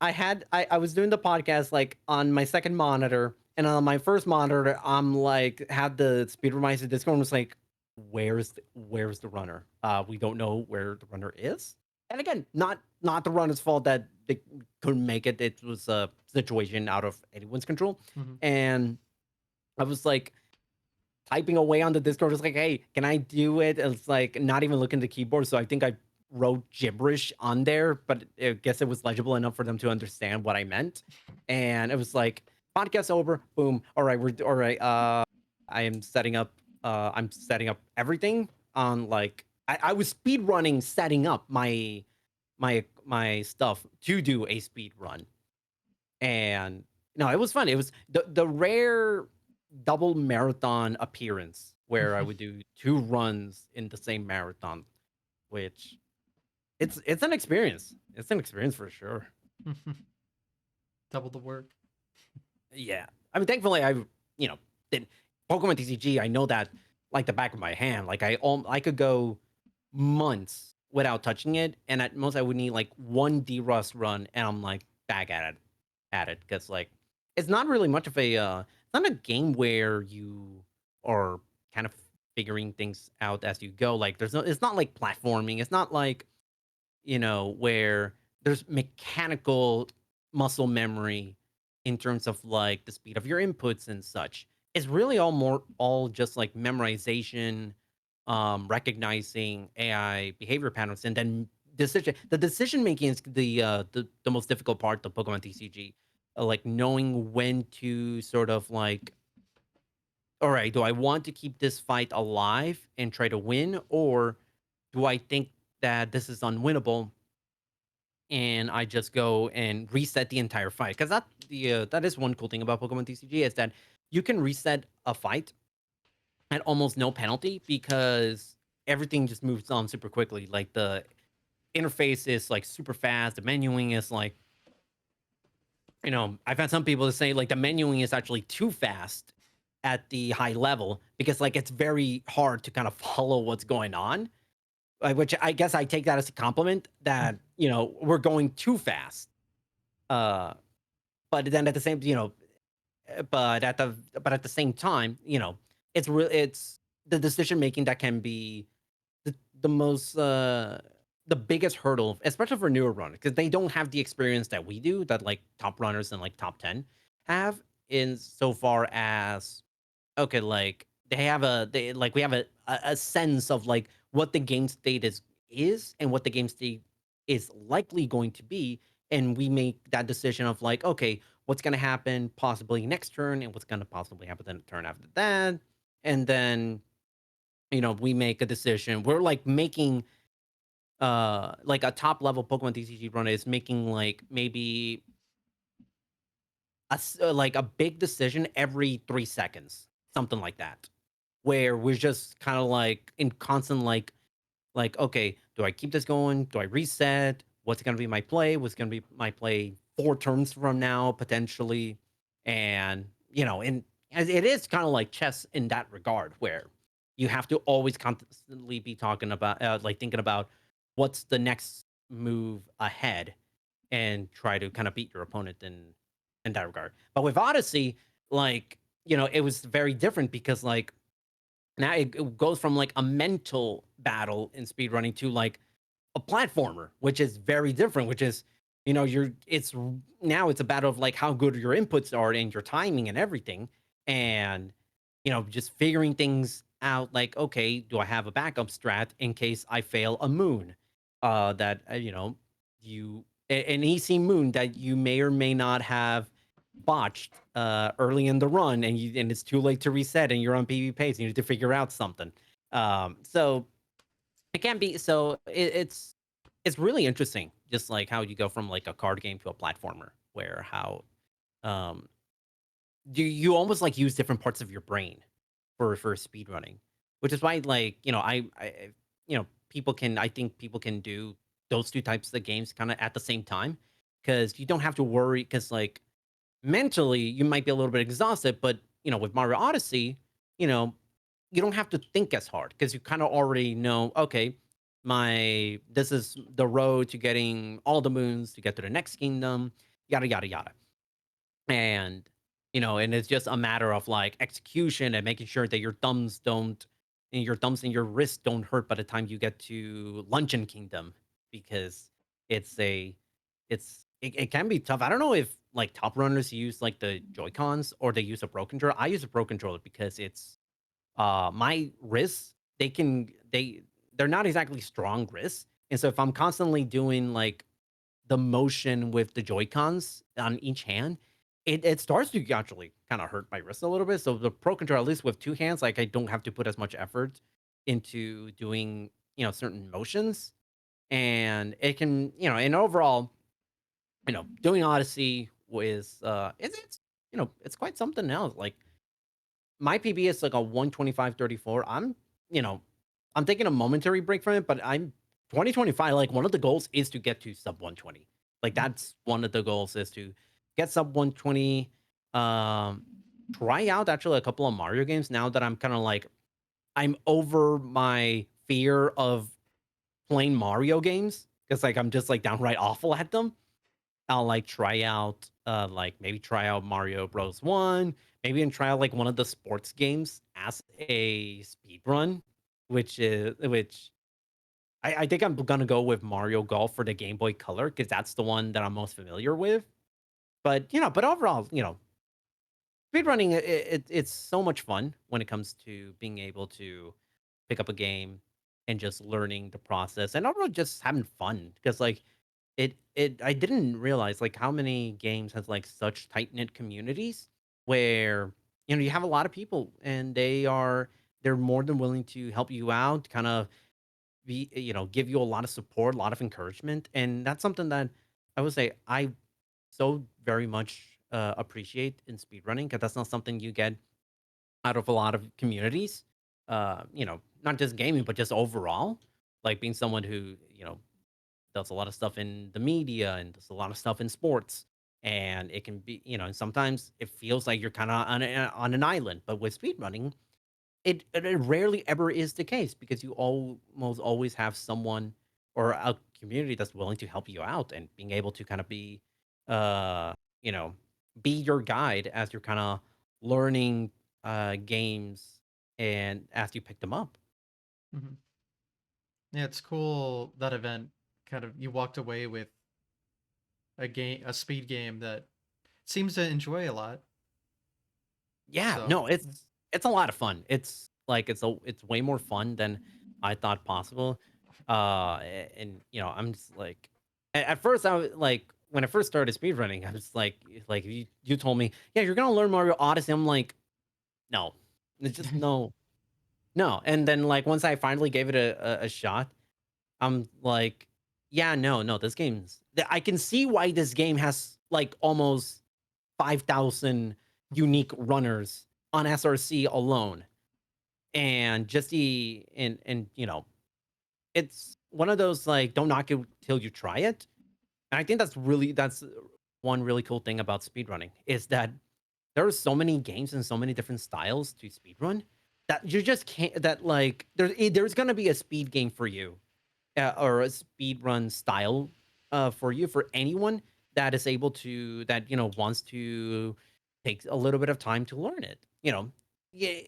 I was doing the podcast like on my second monitor, and on my first monitor, I'm like had the speedrunner Discord and was like, where's the runner? We don't know where the runner is. And again, not the runner's fault that they couldn't make it. It was a situation out of anyone's control. Mhm. And I was like typing away on the Discord. It's like, hey, can I do it? And it's like not even looking at the keyboard. So I think I wrote gibberish on there, but I guess it was legible enough for them to understand what I meant. And it was like, podcast over, boom. All right, we're all right. I am setting up I'm setting up everything on like I was speed running setting up my stuff to do a speed run. And no, it was fun. It was the rare double marathon appearance where I would do two runs in the same marathon, which it's an experience. It's an experience for sure. Double the work. Yeah. I mean, thankfully you know, did Pokemon TCG, I know that like the back of my hand. Like I could go months without touching it, and at most I would need like one D-Rust run, and I'm like back at it because like it's not really much of a it's not a game where you are kind of figuring things out as you go. Like there's no, it's not like platforming. It's not like, you know, where there's mechanical muscle memory in terms of like the speed of your inputs and such. It's really all just like memorization, recognizing AI behavior patterns, and then decision making is the most difficult part of Pokemon TCG. Like knowing when to sort of like, all right, do I want to keep this fight alive and try to win, or do I think that this is unwinnable and I just go and reset the entire fight? Because that is one cool thing about Pokemon TCG, is that you can reset a fight at almost no penalty because everything just moves on super quickly. Like the interface is like super fast. The menuing is like, you know, I've had some people to say like the menuing is actually too fast at the high level because like it's very hard to kind of follow what's going on. Which I guess I take that as a compliment that, you know, we're going too fast. Uh, but then at the same, you know, but at the same time, you know, it's the decision making that can be the most the biggest hurdle, especially for newer runners, because they don't have the experience that we do, that like top runners and like top 10 have, in so far as, okay, like we have a sense of like what the game state is and what the game state is likely going to be, and we make that decision of like, okay, what's going to happen possibly next turn and what's going to possibly happen the turn after that, and then we make a decision. We're like making like a top level Pokemon TCG run is making like maybe like a big decision every 3 seconds, something like that, where we're just kind of like in constant like, okay, do I keep this going? Do I reset? What's going to be my play? What's going to be my play 4 turns from now potentially? And and it is kind of like chess in that regard, where you have to always constantly be talking about like thinking about what's the next move ahead and try to kind of beat your opponent in that regard. But with Odyssey, like, it was very different because like now it goes from like a mental battle in speedrunning to like a platformer, which is very different, which is, now it's a battle of like how good your inputs are and your timing and everything. And, just figuring things out like, okay, do I have a backup strat in case I fail a moon? That, an EC moon that you may or may not have botched early in the run and it's too late to reset and you're on PvP pace. You need to figure out something. So it can be it's really interesting, just like how you go from like a card game to a platformer, where how um you almost like use different parts of your brain for speed running, which is why like I think people can do those two types of games kind of at the same time, because you don't have to worry, because like mentally you might be a little bit exhausted, but with Mario Odyssey, you know you don't have to think as hard because you kind of already know, okay, this is the road to getting all the moons to get to the next kingdom, yada yada yada. And and it's just a matter of like execution and making sure that your thumbs and your wrists don't hurt by the time you get to Luncheon Kingdom, because it's a it can be tough. I don't know if like top runners use like the Joy Cons or they use a Pro controller. I use a Pro controller because it's my wrists, they're not exactly strong wrists. And so if I'm constantly doing like the motion with the Joy Cons on each hand, it starts to actually kind of hurt my wrist a little bit. So the Pro controller, at least with 2 hands, like I don't have to put as much effort into doing certain motions, and it can and overall doing Odyssey was it's it's quite something else. Like my PB is like a 125.34. You know, I'm taking a momentary break from it, but I'm 2025. Like one of the goals is to get to sub 120. Like Mhm. that's one of the goals is to get sub 120. Um, Try out actually a couple of Mario games now that I'm kind of like I'm over my fear of playing Mario games, because like I'm just like downright awful at them. I'll like try out like maybe try out Mario Bros 1, maybe even try out like one of the sports games as a speed run, which I think I'm gonna go with Mario Golf for the Game Boy Color, because that's the one that I'm most familiar with. But but overall, speedrunning it's so much fun when it comes to being able to pick up a game and just learning the process and overall just having fun, because like it I didn't realize like how many games has like such tight knit communities where you have a lot of people and they're more than willing to help you out, kind of be give you a lot of support, a lot of encouragement, and that's something that I would say I so very much appreciate in speedrunning, because that's not something you get out of a lot of communities. Not just gaming, but just overall, like being someone who does a lot of stuff in the media and does a lot of stuff in sports. And it can be, and sometimes it feels like you're kind of on an island. But with speedrunning, it rarely ever is the case, because you almost always have someone or a community that's willing to help you out and being able to kind of uh, you know, be your guide as you're kind of learning games and as you pick them up. Mhm. Yeah, it's cool that event kind of you walked away with a speed game that seems to enjoy a lot. Yeah, So, no, it's yeah. it's a lot of fun. It's like it's way more fun than I thought possible. And I'm just like, at first I was like, when I first started speedrunning, I was like you told me, yeah, you're gonna learn Mario Odyssey. I'm like, no, it's just no, no. And then like once I finally gave it a shot, I'm like, yeah, no, no, this game's. I can see why this game has like almost 5,000 unique runners on SRC alone, and just it's one of those like don't knock it till you try it. And I think that's one really cool thing about speedrunning is that there are so many games and so many different styles to speedrun that you just can't that like there's gonna be a speed game for you, or a speed run style for you, for anyone that is able to that wants to take a little bit of time to learn it. Yeah.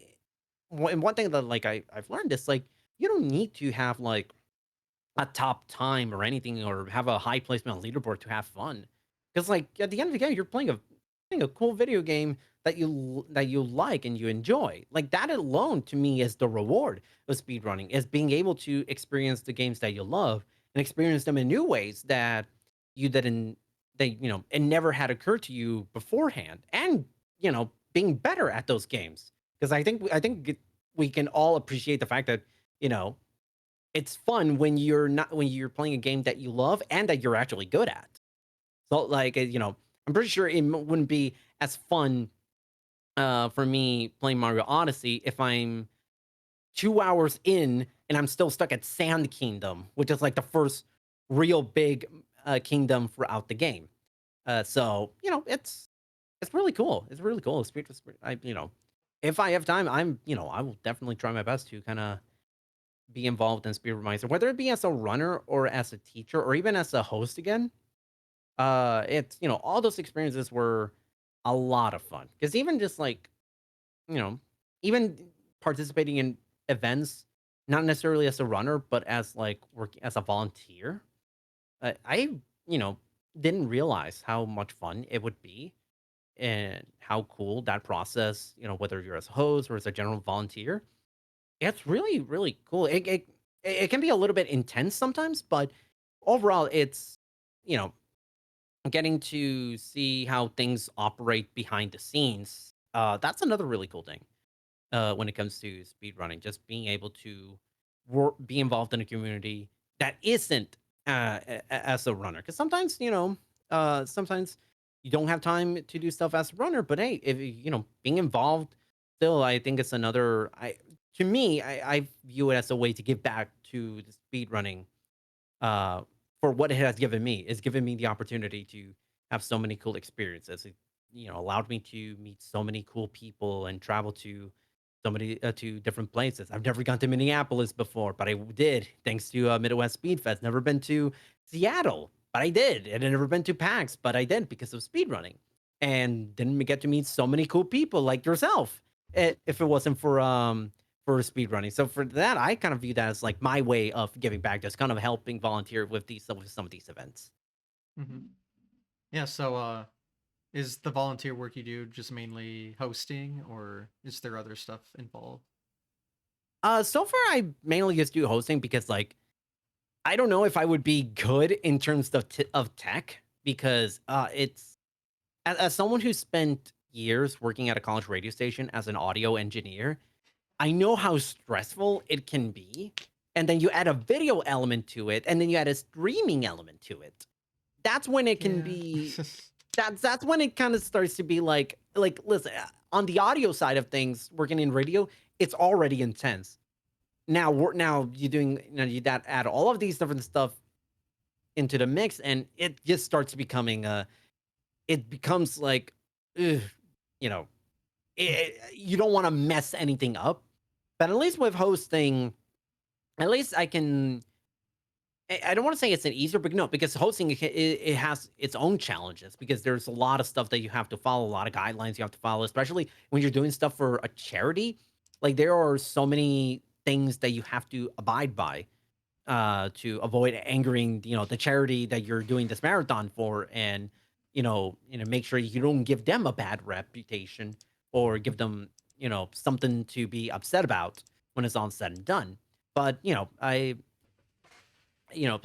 And one thing that like I've learned is like you don't need to have like a top time or anything or have a high placement on leaderboard to have fun. Because like at the end of the game, you're playing a cool video game that you like and you enjoy. Like that alone to me is the reward of speedrunning, is being able to experience the games that you love and experience them in new ways that you didn't that it never had occurred to you beforehand. And being better at those games. Because we can all appreciate the fact that, you know, it's fun when you're playing a game that you love and that you're actually good at. So like I'm pretty sure wouldn't be as fun for me playing Mario Odyssey if I'm 2 hours in and I'm still stuck at Sand Kingdom, which is like the first real big kingdom throughout the game. So it's really cool. It's really cool. If I have time, I will definitely try my best to kind of be involved in Speed Reminder, whether it be as a runner or as a teacher or even as a host again. It's all those experiences were a lot of fun because even just like you know even participating in events, not necessarily as a runner, but as like work as a volunteer, I you know didn't realize how much fun it would be and how cool that process. Whether you're as a host or as a general volunteer, it's really, really cool. It can be a little bit intense sometimes, but overall, it's you know getting to see how things operate behind the scenes. That's another really cool thing when it comes to speedrunning. Just being able to be involved in a community that isn't as a runner, because sometimes you don't have time to do stuff as a runner. But hey, if being involved still, I think it's another. To me, I view it as a way to give back to the speedrunning uh, for what it has given me. It's given me the opportunity to have so many cool experiences. It allowed me to meet so many cool people and travel to so many to different places. I've never gone to Minneapolis before, but I did thanks to Midwest Speed Fest. Never been to Seattle, but I did. And I've never been to PAX, but I did because of speedrunning. And didn't get to meet so many cool people like yourself, if it wasn't for speed running. So for that, I kind of view that as like my way of giving back, just kind of helping volunteer with some of these events. Hmm. Yeah. So, is the volunteer work you do just mainly hosting, or is there other stuff involved? So far I mainly just do hosting because like I don't know if I would be good in terms of of tech because it's as someone who spent years working at a college radio station as an audio engineer, I know how stressful it can be. And then you add a video element to it, and then you add a streaming element to it. That's when it can Yeah. be that's when it kind of starts to be like listen, on the audio side of things, working in radio, it's already intense. Now you're doing you that add all of these different stuff into the mix, and it just starts becoming it becomes like ugh, you know you don't want to mess anything up. But at least with hosting, at least I can. I don't want to say it's an easier, but no, because hosting it has its own challenges because there's a lot of stuff that you have to follow, a lot of guidelines you have to follow, especially when you're doing stuff for a charity. Like there are so many things that you have to abide by to avoid angering, the charity that you're doing this marathon for, and make sure you don't give them a bad reputation or give them, something to be upset about when it's all said and done. But but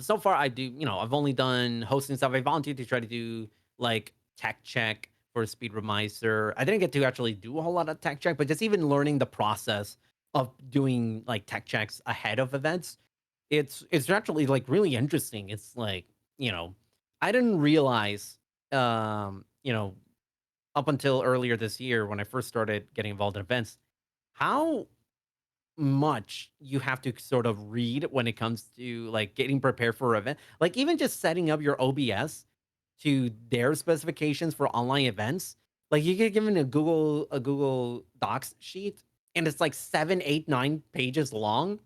so far I do, I've only done hosting stuff. I volunteered to try to do like tech check for Speedrunner. I didn't get to actually do a whole lot of tech check, but just even learning the process of doing like tech checks ahead of events, it's actually like really interesting. It's like, you know, I didn't realize um, you know, up until earlier this year when I first started getting involved in events, how much you have to sort of read when it comes to like getting prepared for an event. Like even just setting up your OBS to their specifications for online events. Like you get given a Google Docs sheet and it's like 7, 8, 9 pages long.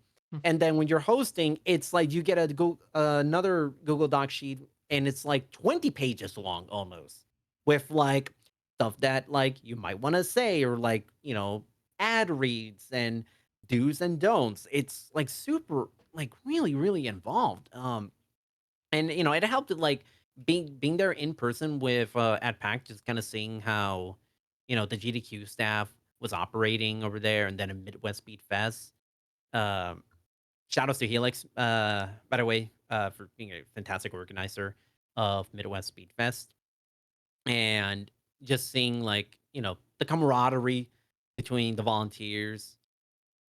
And then when you're hosting, it's like you get another Google Doc sheet and it's like 20 pages long almost with like stuff that like you might want to say or like, ad reads and do's and don'ts. It's like super like really, really involved. And it helped it like being there in person with at pack, just kind of seeing how the GDQ staff was operating over there, and then in Midwest Speed Fest. Um, Shout outs to Helix, by the way, for being a fantastic organizer of Midwest Speed Fest, and just seeing like the camaraderie between the volunteers.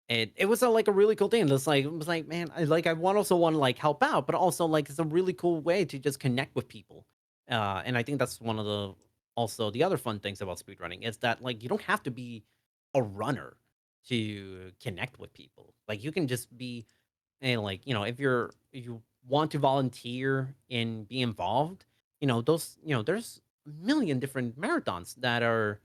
It was like a really cool thing. It was like, man, also want to like help out, but also like it's a really cool way to just connect with people. And I think that's one of the other fun things about speedrunning is that like you don't have to be a runner to connect with people. Like you can just be and like if you want to volunteer and be involved, there's a million different marathons that are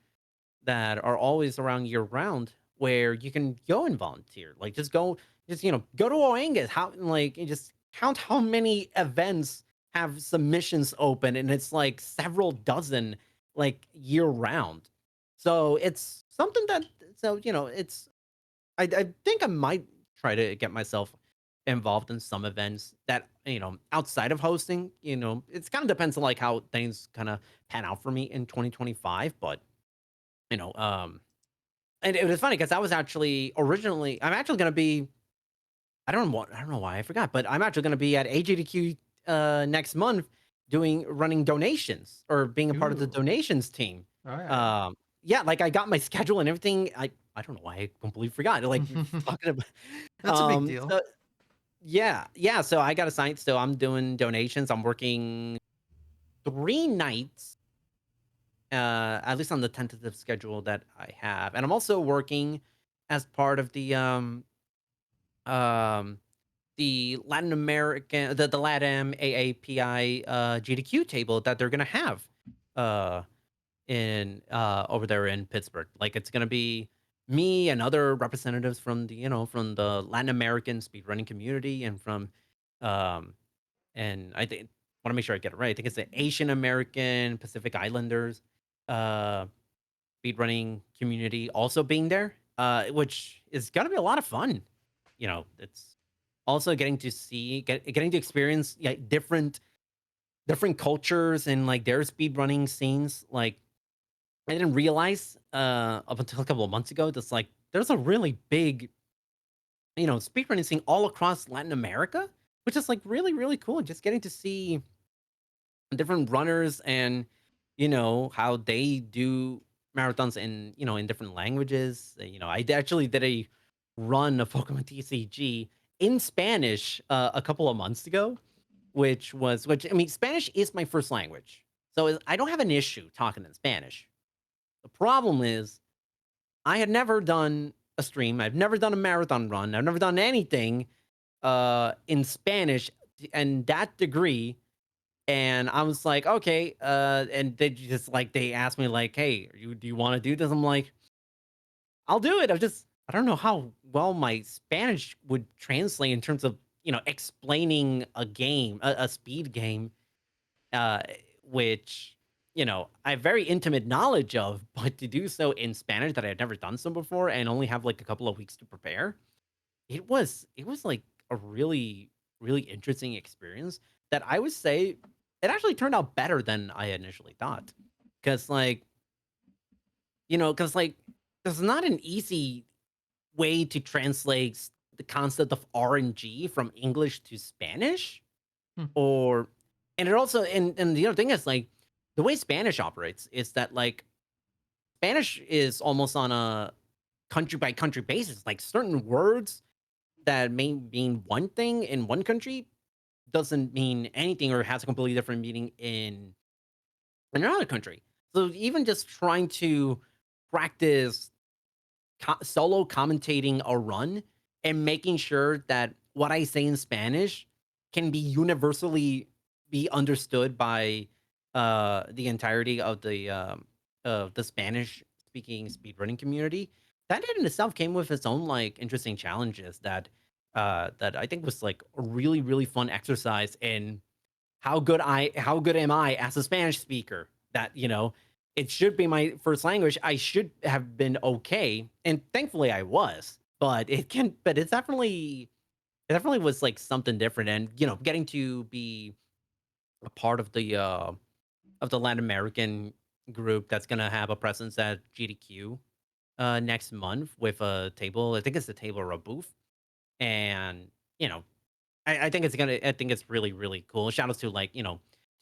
always around year round where you can go and volunteer. Like just go to Oangas. How like and just count how many events have submissions open, and it's like several dozen like year round. So it's something that it's I think I might try to get myself involved in some events that outside of hosting. It's kind of depends on like how things kind of pan out for me in 2025, but you know um and it was funny because I'm actually gonna be I don't know why I forgot, but I'm actually gonna be at AGDQ next month running donations or being a part of the Ooh, donations team. all right. Yeah, like I got my schedule and everything. I don't know why I completely forgot. Like talking about That's a big deal. so yeah, yeah. So I got assigned. So I'm doing donations. I'm working 3 nights, at least on the tentative schedule that I have, and I'm also working as part of um the Latin American the LATAM AAPI GDQ table that they're gonna have uh in over there in Pittsburgh. Like it's gonna be me and other representatives from the Latin American speedrunning community and from um and I think want to make sure I get it right. I think it's the Asian American Pacific Islanders uh speedrunning community also being there, which is gonna be a lot of fun. It's also getting to experience different cultures and like their speedrunning scenes. Like I didn't realize up until a couple of months ago that's like there's a really big speedrunning scene all across Latin America, which is like really really cool. Just getting to see different runners and how they do marathons in different languages. I actually did a run of Pokemon TCG in Spanish a couple of months ago, which I mean Spanish is my first language, so I don't have an issue talking in Spanish. The problem is I had never done a stream, I've never done a marathon run, I've never done anything in Spanish and that degree. And I was like, okay. And they asked me like, hey, do you want to do this? I'm like, I'll do it. I don't know how well my Spanish would translate in terms of explaining a speed game, uh, which I have very intimate knowledge of, but to do so in Spanish that I had never done so before and only have like a couple of weeks to prepare, it was like a really really interesting experience that I would say it actually turned out better than I initially thought. Because like there's not an easy way to translate the concept of RNG from English to Spanish. Hmm. Or and it also and the other thing is like the way Spanish operates is that like Spanish is almost on a country by country basis. Like certain words that may mean one thing in one country doesn't mean anything or has a completely different meaning in another country. So even just trying to practice solo commentating a run and making sure that what I say in Spanish can be universally be understood by the entirety of the Spanish speaking speedrunning community. That in itself came with its own like interesting challenges that I think was like a really fun exercise in how good am I as a Spanish speaker? That, it should be my first language. I should have been okay. And thankfully I was. But it definitely was like something different. And, getting to be a part of the Latin American group that's gonna have a presence at GDQ next month with a table. I think it's the table or a booth. And, you know, I think it's really cool. Shout out to like,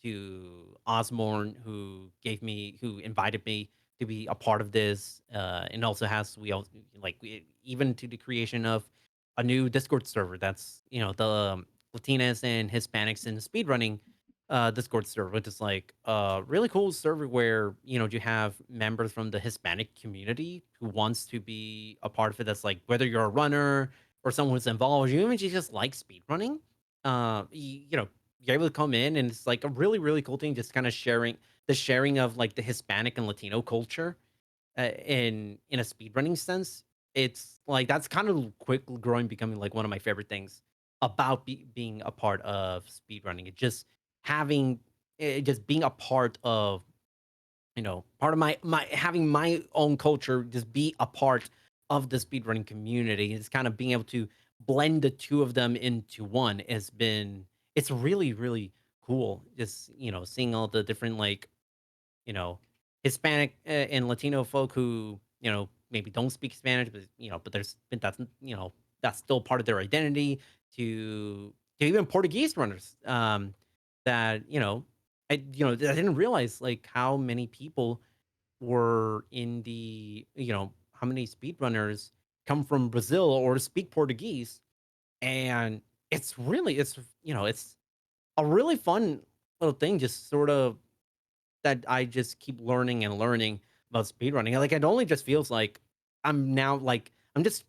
to Osborne who invited me to be a part of this. And also we also even to the creation of a new Discord server that's, the Latinas and Hispanics in speedrunning Discord server, which is like a really cool server where, you have members from the Hispanic community who wants to be a part of it. That's like whether you're a runner or someone who's involved, you even just like speedrunning, you're able to come in and it's like a really cool thing, just kind of sharing of like the Hispanic and Latino culture in a speedrunning sense. It's like that's kind of quickly growing, becoming like one of my favorite things about being a part of speedrunning. It just having just being a part of part of my having my own culture just be a part of the speedrunning community is kind of being able to blend the two of them into one has been it's really cool just seeing all the different like you know Hispanic and Latino folk who maybe don't speak Spanish, but that's still part of their identity to even Portuguese runners that I didn't realize like how many people were in how many speedrunners come from Brazil or speak Portuguese. And it's a really fun little thing, just sort of that I just keep learning and learning about speedrunning. Like it only just feels like I'm now like I'm just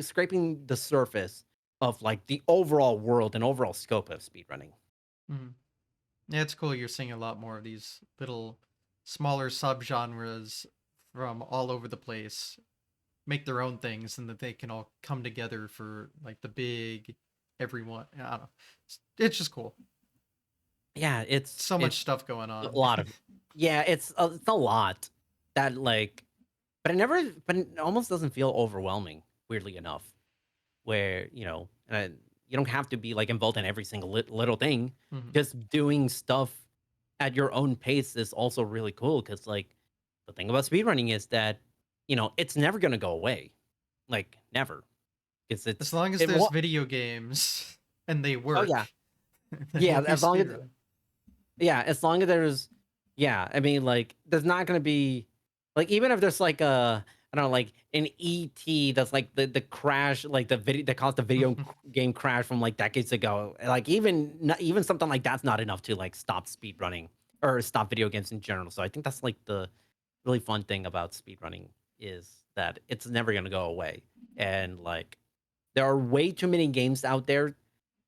scraping the surface of like the overall world and overall scope of speedrunning. Mhm. Yeah, it's cool. You're seeing a lot more of these little smaller subgenres from all over the place make their own things, and that they can all come together for like the big everyone. I don't know. It's just cool. Yeah, So much it's stuff going a on. lot of yeah, it's a lot that like, but it almost doesn't feel overwhelming. Weirdly enough, where you don't have to be like involved in every single little thing. Mhm. Just doing stuff at your own pace is also really cool because like the thing about speedrunning is that it's never gonna go away, like never. As long as It there's won't. video games and they Oh yeah, work, then yeah. there'll be As long as speedrun. Yeah, as long as there's yeah, I mean, like, there's not gonna be like, even if there's like I don't know, like an ET that's like the crash, like the video that caused the game crash from like decades ago. Like even something like that's not enough to like stop speed running or stop video games in general. So I think that's like the really fun thing about speed running is that it's never gonna go away. And like there are way too many games out there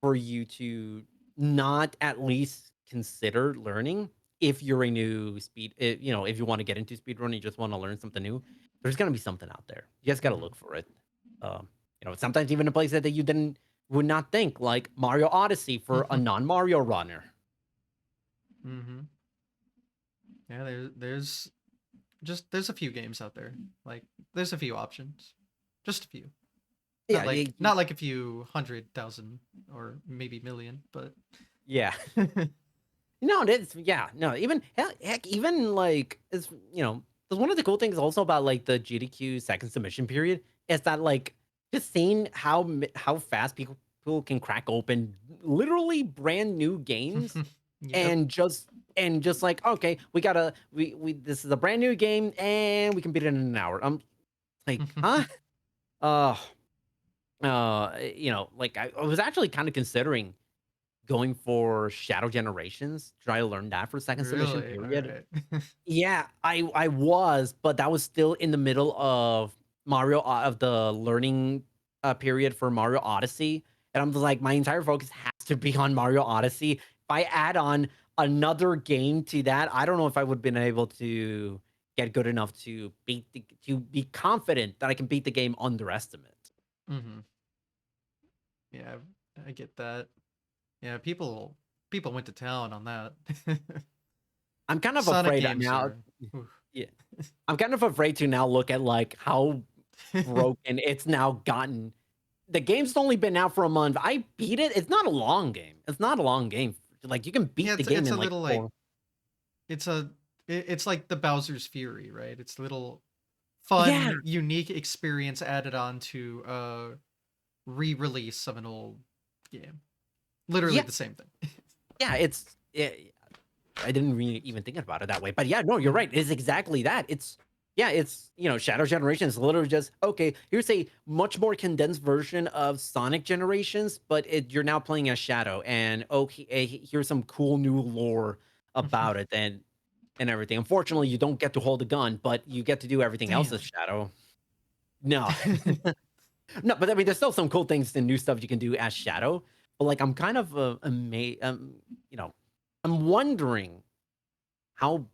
for you to not at least consider learning if you're a new if you want to get into speedrunning, you just want to learn something new. There's gonna be something out there. You just gotta Mhm. look for it. Sometimes even a place that you didn't would not think, like Mario Odyssey for a non-Mario runner. Mhm. Yeah, there's a few games out there. Like there's a few options, just a few. Yeah, Not like a few 100,000 or maybe million, but yeah. No, that's yeah, no, even heck, even like it's 'cause one of the cool things also about, like, the GDQ second submission period is that, like, just seeing how fast people can crack open literally brand new games Yep. and just like, "Okay, we this is a brand new game, and we can beat it in an hour." I'm like, "Huh?" Uh, like, I was actually kinda considering going for Shadow Generations, try to learn that for second submission Really? All period. right. Yeah, I was, but that was still in the middle of of the learning, period for Mario Odyssey, and I'm just like, my entire focus has to be on Mario Odyssey. If I add on another game to that, I don't know if I would've been able to get good enough to be confident that I can beat the game underestimate. Hmm. Yeah, I get that. Yeah, people went to town on that. I'm kind of Sonic afraid games now. are. Oof. Yeah. I'm kind of afraid to now look at, like, how broken it's now gotten. The game's only been out for a month. I beat it. It's not a long game. It's not a long game. Like, you can Yeah, beat the game it's in, a like, little like 4. it's a it's like the Bowser's Fury, right? It's a little Yeah, fun, unique experience added on to a re-release of an old game. Literally yeah, the same thing. yeah, I didn't really even think about it that way, but yeah, no, you're Mhm. right. It's exactly that. Yeah, Shadow Generation is literally just, okay, here's a much more condensed version of Sonic Generations, but you're now playing as Shadow, and okay, here's some cool new lore about it and everything. Unfortunately, you don't get to hold a gun, but you get to do everything else as Damn. Shadow. No. No, but I mean, there's still some cool things and new stuff you can do as Shadow. But like, I'm kind of you know, I'm wondering how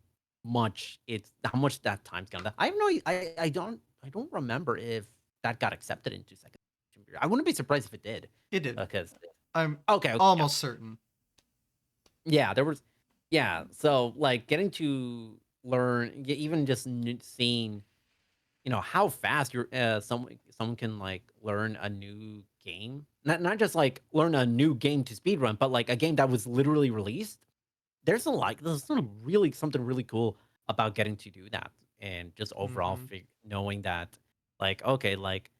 how much that time's gonna. I have no, I don't remember if that got accepted into second. I wouldn't be surprised if it did, It did. because I'm okay, yeah, almost certain. yeah, there was, yeah. So like, getting to learn, even just seeing how fast someone can, like, learn a new game. Not just, like, learn a new game to speedrun, but, like, a game that was literally released. There's something really cool about getting to do that, and just overall Mhm. knowing that, like, okay, like,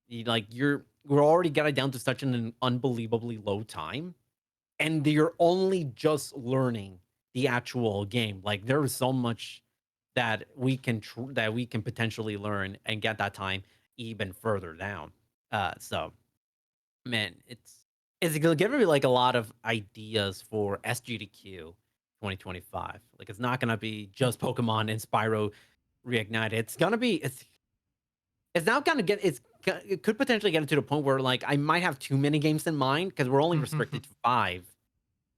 we're already got it down to such an unbelievably low time, and you're only just learning the actual game. Like, there is so much that we can potentially learn and get that time even further down. So man, it's gonna give me, like, a lot of ideas for SGDQ 2025. Like, it's not gonna be just Pokemon and Spyro Reignited. It's now gonna get it could potentially get to the point where, like, I might have too many games in mind because we're only restricted to 5.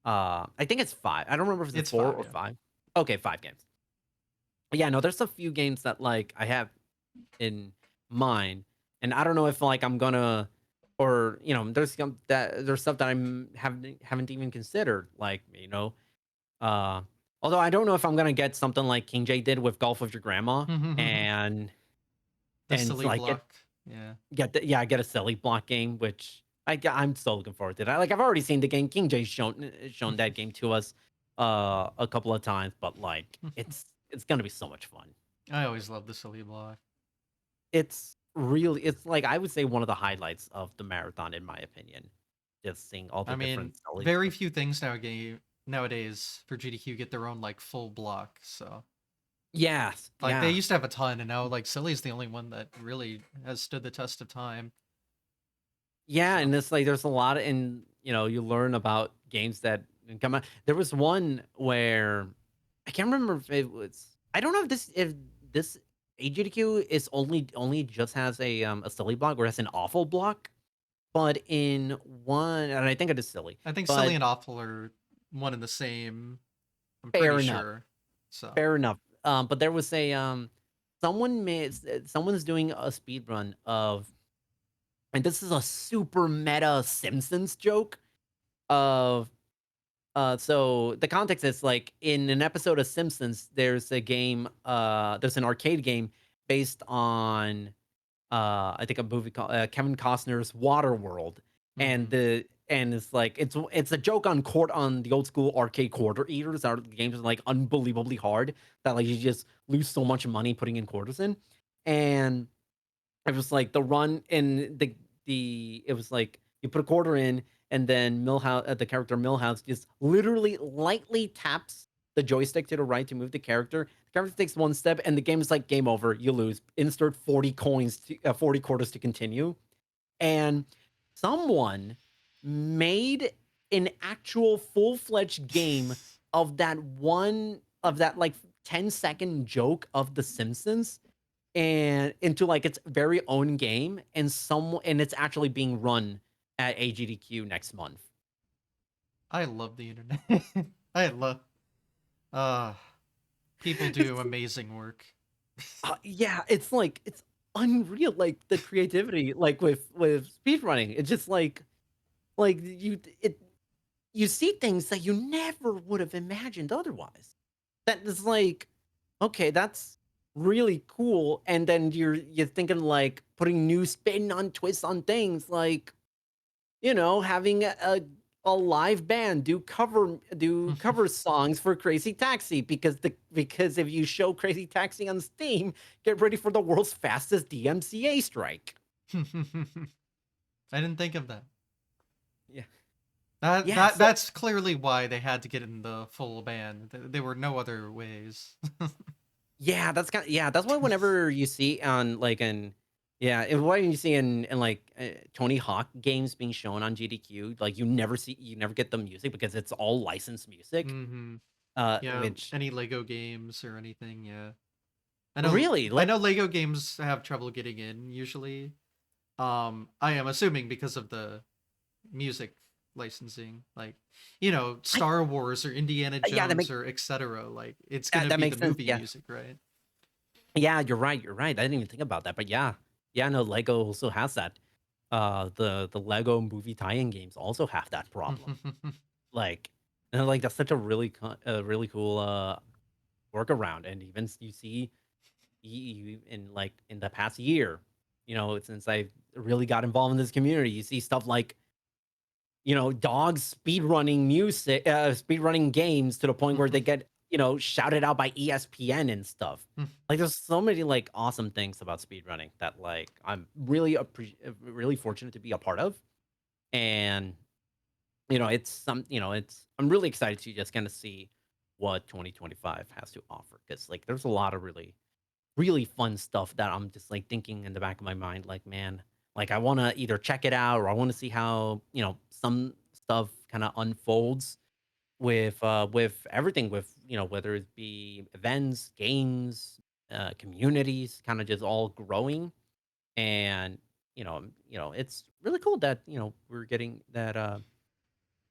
I think it's 5. I don't remember if it's It's 4 5, or yeah. 5. Okay, 5 games. Yeah, no, there's a few games that, like, I have in mind, and I don't know if, like, I'm gonna, or, there's stuff that I'm haven't even considered, like, uh, although I don't know if I'm gonna get something like King J did with Golf with Your Grandma, and The silly like, block. Yeah. get a silly block game, which I'm so looking forward to that. Like, I've already seen the game. King J's shown that game to us a couple of times, but, like, it's gonna be so much fun. I always love the silly block. It's like, I would say, one of the highlights of the marathon, in my opinion. Just seeing all I the mean, different selling very stuff. few things nowadays for GDQ get their own like full block. So Yes, like they yeah. used to have a ton, and now like Silly's the only one that really has stood the test of time. Yeah, So and it's like, there's a lot, and, you learn about games that come out. There was one where I can't remember if it was, I don't know if this AGDQ is only just has a silly block, or has an awful block, but in one, and I think it is silly, I think Silly but and Awful are one and the same. I'm pretty fair enough. sure. So Fair enough. But there was someone's doing a speed run of, and this is a super meta Simpsons joke of, so the context is, like, in an episode of Simpsons, there's an arcade game based on, I think, a movie called, Kevin Costner's Waterworld, and mhm. and it's like it's a joke on the old school arcade quarter eaters. Our games are like unbelievably hard that like you just lose so much money putting in quarters in, and it was like the run in the it was like you put a quarter in, and then the character Millhouse just literally lightly taps the joystick to the right to move the character. The character takes one step, and the game is like game over. You lose. Insert 40 quarters to continue. And someone made an actual full-fledged game of that like 10-second joke of The Simpsons and into like its very own game, and it's actually being run at AGDQ next month. I love the internet. I love uh people do It's amazing work. yeah, it's like it's unreal, like the creativity, like with speedrunning. It's just like you see things that you never would have imagined otherwise. That is like, okay, that's really cool. And then you're thinking like putting new spin on twists on things, like having a live band do cover songs for Crazy Taxi because if you show Crazy Taxi on Steam, get ready for the world's fastest DMCA strike. I didn't think of that. Yeah. That Yeah, that so that's clearly why they had to get in the full band. There were no other ways. yeah, that's why whenever you see on like in yeah, why you see in like Tony Hawk games being shown on GDQ, like you never get the music because it's all licensed music. Hmm. Yeah, Which any Lego games or anything, yeah. I know really I like know Lego games have trouble getting in usually. I am assuming because of the music licensing, like I Star Wars or Indiana yeah, Jones or etc. Like it's gonna that be the makes sense. movie Yeah. music, right? Yeah, you're right. You're right. I didn't even think about that. But yeah. Yeah, no, Lego also has that. The Lego movie tie-in games also have that problem. Like and like that's such a really cool workaround. And even you see in like in the past year, since I really got involved in this community, you see stuff like dogs speed running games to the point where they get shouted out by ESPN and stuff. Like there's so many like awesome things about speed running that like I'm really fortunate to be a part of. And I'm really excited to just kind of see what 2025 has to offer, because like there's a lot of really fun stuff that I'm just like thinking in the back of my mind, like, man, like I want to either check it out or I want to see how, some stuff kind of unfolds with everything, with, whether it be events, games, communities kind of just all growing. And, it's really cool that, we're getting that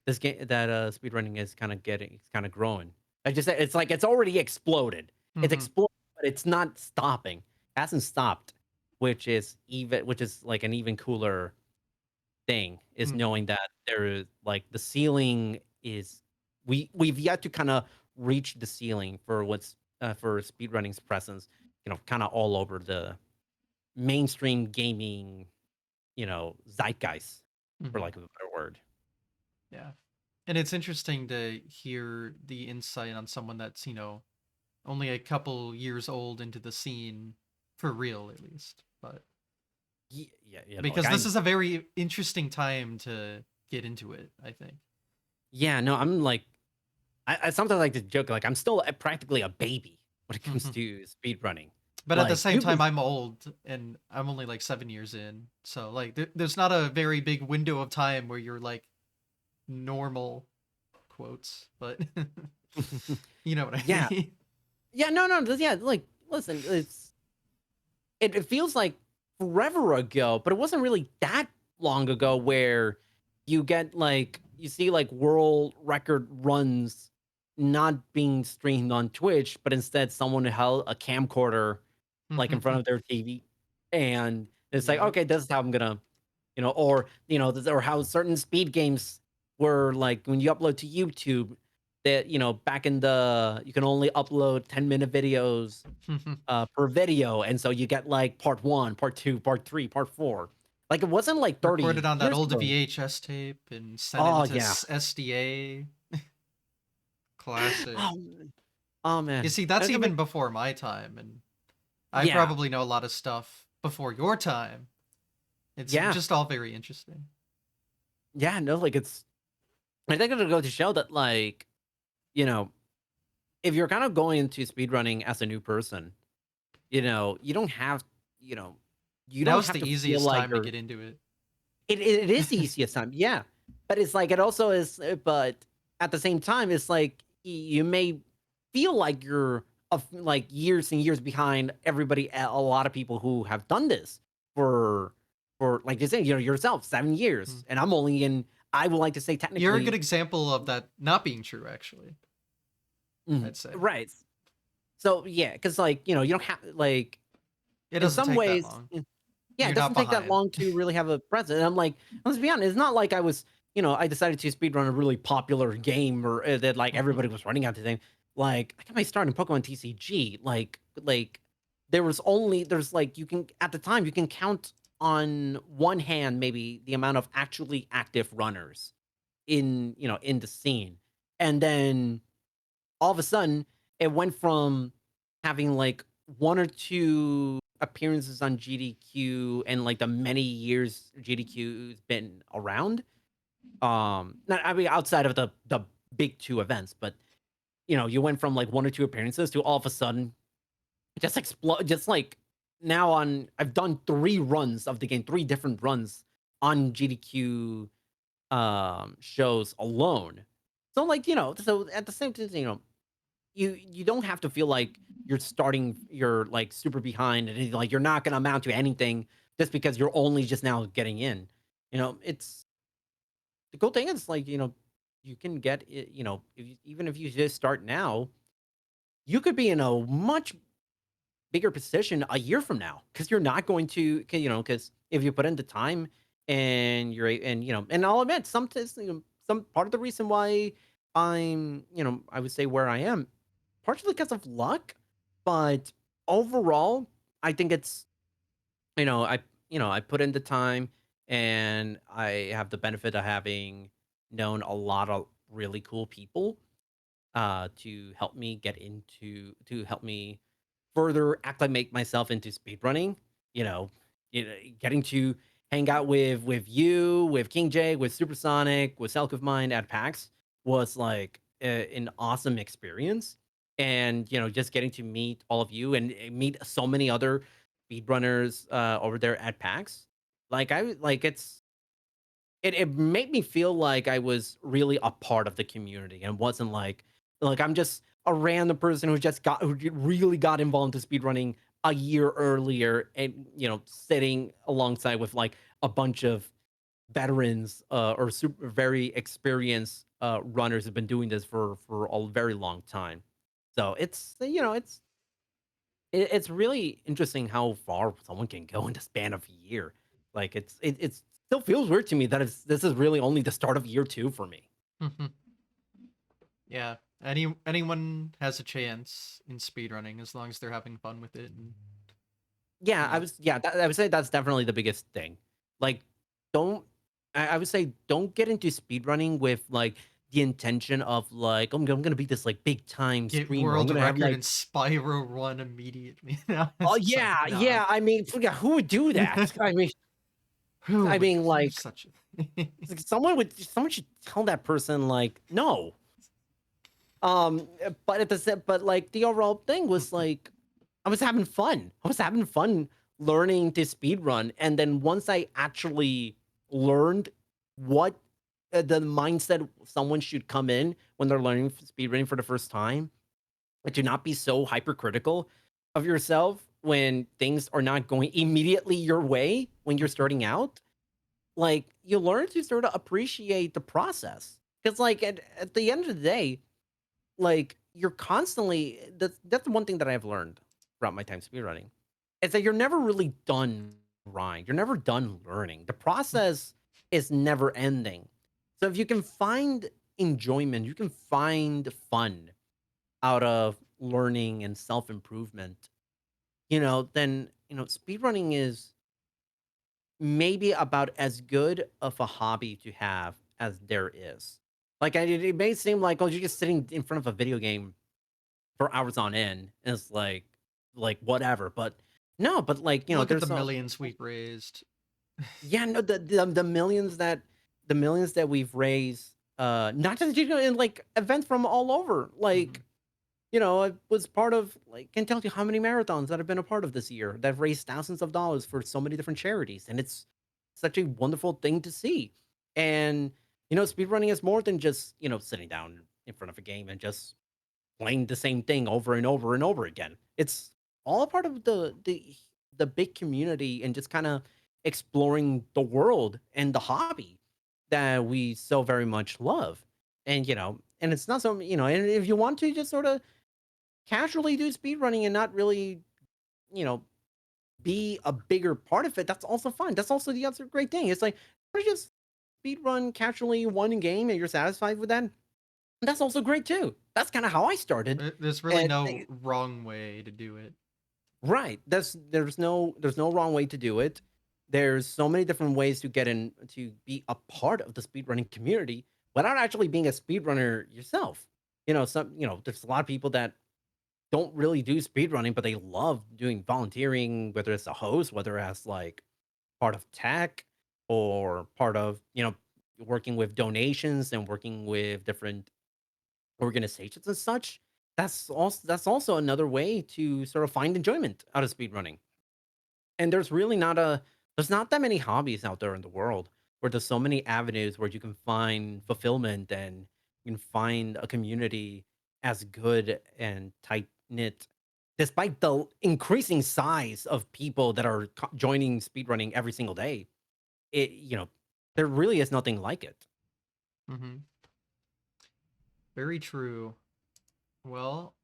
this game that speedrunning is it's kind of growing. I just said it's like it's already exploded. It's Hmm. exploded, but it's not stopping. It hasn't stopped, which is like an even cooler thing, is Hmm. knowing that there is like the ceiling is we've yet to kind of reach the ceiling for for speedrunning's presence, kind of all over the mainstream gaming, zeitgeist, for Hmm. like a better word. Yeah. And it's interesting to hear the insight on someone that's, only a couple years old into the scene, for real at least. But Yeah, like because this is a very interesting time to get into it, I think. yeah, no, I'm like, I sometimes like to joke, like I'm still practically a baby when it comes Mhm. to speed running. But at the Like same you've time, been, I'm old and I'm only like 7 years in. So, like, there's not a very big window of time where you're like normal, quotes, but you know what I yeah, mean? yeah, no, yeah, like listen, it feels like forever ago, but it wasn't really that long ago where you see like world record runs not being streamed on Twitch, but instead someone held a camcorder like in front of their TV, and it's like, Yep. okay, this is how I'm gonna, or how certain speed games were like when you upload to YouTube, that back in the you can only upload 10-minute videos per video, and so you get like part one, part two, part three, part four. Like it wasn't like Recorded 30 on that years old ago. VHS tape and sent Oh into yeah. SDA. Classic. Oh, oh You man. see, that's I mean, even before my time, and I yeah, probably know a lot of stuff before your time. It's yeah, just all very interesting. yeah. No, like it's. I think it'll go to show that, like, you know, if you're kind of going into speedrunning as a new person, you don't have, you know, you Now don't is have the to feel easiest like time to you're. get into it. It is the easiest time, yeah. But it's like it also is, but at the same time, it's like you may feel like you're like years and years behind everybody. A lot of people who have done this for like you say, yourself 7 years, Mm. and I'm only in. I would like to say You're a good technically, example of that not being true, actually, I'd say. right. So yeah, because like you don't have like It in doesn't some take that ways. long. Yeah, it You're not doesn't take that behind. long to really have a presence. And I'm like, let's be honest, it's not like I was, I decided to speedrun a really popular game or that like everybody was running out to thing. Like, I got my start in Pokemon TCG. Like there's like you can at the time you can count on one hand maybe the amount of actually active runners in the scene. And then all of a sudden it went from having like one or two appearances on GDQ and like the many years GDQ's been around. Not I mean outside of the big two events, but you went from like one or two appearances to all of a sudden just explode. Just like now on, I've done 3 runs of the game, 3 different runs on GDQ shows alone. So like so at the same time, you don't have to feel like you're like super behind and like you're not going to amount to anything just because you're only just now getting in. It's the cool thing is like you can get it, even if you just start now, you could be in a much bigger position a year from now because you're not going to because if you put in the time and and and I'll admit sometimes some part of the reason why I'm I would say where I am partially because of luck, but overall, I think it's I I put in the time and I have the benefit of having known a lot of really cool people to help me to help me further acclimate myself into speedrunning. You know, getting to hang out with you, with King J, with Supersonic, with Selk of Mine at PAX was like an awesome experience. And just getting to meet all of you and meet so many other speedrunners over there at PAX, like it made me feel like I was really a part of the community and wasn't like I'm just a random person who really got involved into speedrunning a year earlier and sitting alongside with like a bunch of veterans or super very experienced runners who've been doing this for a very long time. So it's really interesting how far someone can go in the span of a year. Like it still feels weird to me that this is really only the start of year 2 for me. Yeah. Anyone has a chance in speedrunning as long as they're having fun with it and Yeah, you know. I would say that's definitely the biggest thing. Like, don't I would say don't get into speedrunning with like the intention of like I'm gonna be this like big time Get streamer. I'm world gonna have record like in Spyro 1 immediately. No, oh it's like, yeah, nah. yeah. I mean, who would do that? Who I would mean, do like such a thing? it's like someone should tell that person like no. But but like the overall thing was like I was having fun. I was having fun learning to speedrun, and then once I actually learned what the mindset someone should come in when they're learning speedrunning for the first time, and to not be so hypercritical of yourself when things are not going immediately your way when you're starting out, like you learn to sort of appreciate the process. Because like at the end of the day, like you're constantly that's the one thing that I've learned throughout my time speedrunning is that you're never really done grind. You're never done learning. The process is never ending. So if you can find enjoyment, you can find fun out of learning and self improvement, then speedrunning is maybe about as good of a hobby to have as there is. Like, it may seem like, oh, you're just sitting in front of a video game for hours on end. And it's like whatever. But no, but like, Look at the there's a millions we've raised. yeah, no, the millions that we've raised, not just in like events from all over. Hmm. Like, I was part of like can tell you how many marathons that I've been a part of this year that have raised thousands of dollars for so many different charities. And it's such a wonderful thing to see. And speedrunning is more than just, sitting down in front of a game and just playing the same thing over and over and over again. It's all a part of the big community and just kind of exploring the world and the hobby that we so very much love. And and it's not so, and if you want to just sort of casually do speedrunning and not really, you know, be a bigger part of it, that's also fine. That's also the other great thing. It's like just speedrun casually one game and you're satisfied with that. That's also great too. That's kind of how I started. There's really And no wrong way to do it. right. There's no wrong way to do it. There's so many different ways to get in to be a part of the speedrunning community without actually being a speedrunner yourself. There's a lot of people that don't really do speedrunning, but they love doing volunteering, whether it's a host, whether as like part of tech or part of, working with donations and working with different organizations and such. That's also another way to sort of find enjoyment out of speedrunning. And there's not that many hobbies out there in the world where there's so many avenues where you can find fulfillment and you can find a community as good and tight knit, despite the increasing size of people that are joining speedrunning every single day. It there really is nothing like it. Hmm. Very true. Well,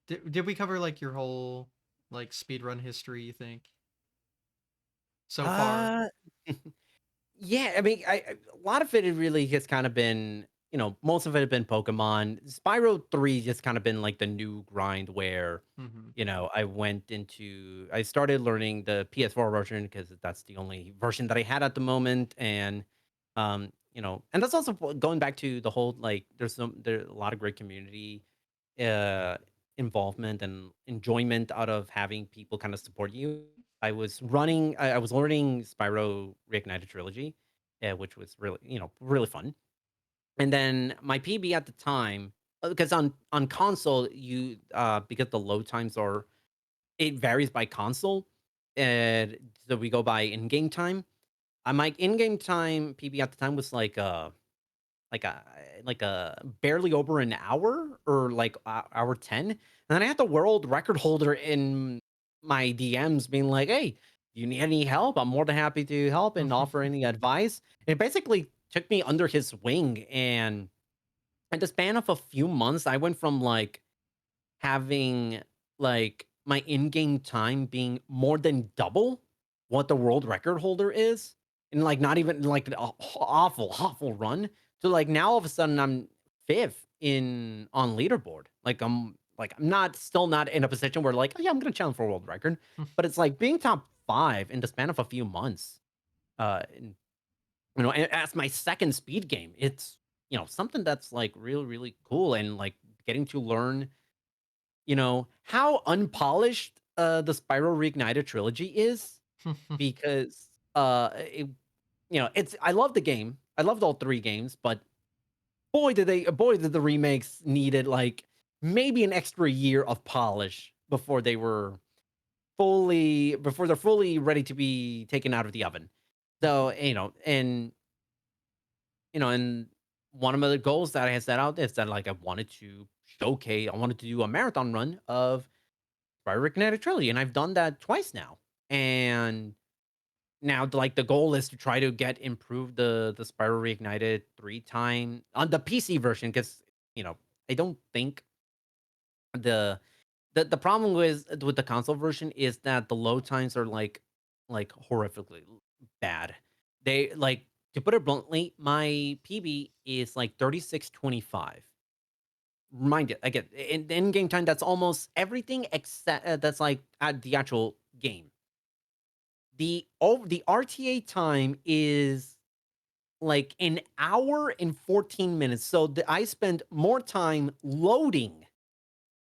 did we cover like your whole like speedrun history, you think, so far? Uh Yeah, I mean, a lot of it really has kind of been, most of it had been Pokemon. Spyro 3 just kind of been like the new grind where, Hmm. I started learning the PS4 version because that's the only version that I had at the moment. And that's also going back to the whole like there's a lot of great community uh involvement and enjoyment out of having people kind of support you. I was learning Spyro Reignited Trilogy, which was really, really fun. And then my PB at the time, because on console, because the load times it varies by console, and so we go by in-game time. My in-game time PB at the time was like a like a barely over an hour or like hour 10. And then I had the world record holder in my DMs being like, "Hey, do you need any help? I'm more than happy to help and offer any advice." And it basically took me under his wing, and in the span of a few months, I went from like having like my in-game time being more than double what the world record holder is, and like not even like an awful run, to like now all of a sudden I'm fifth in on leaderboard. I'm not still not in a position where like, oh yeah, I'm gonna challenge for a world record, but it's like being top five in the span of a few months. And, as my second speed game, it's something that's like really really cool, and like getting to learn how unpolished, the Spyro Reignited trilogy is because, I love the game. I loved all 3 games, but boy, did the remakes needed, like, maybe an extra year of polish before they're fully ready to be taken out of the oven. So, and one of the goals that I had set out is that, like, I wanted to do a marathon run of Spyro Kinetic Trilogy, and I've done that twice now. And now, like the goal is to try to improve the Spyro Reignited 3 time on the PC version because I don't think the problem with the console version is that the load times are like horrifically bad. They like to put it bluntly, my PB is like 36:25. Mind it, in game time, that's almost everything except that's like at the actual game. the RTA time is like an hour and 14 minutes. So I spend more time loading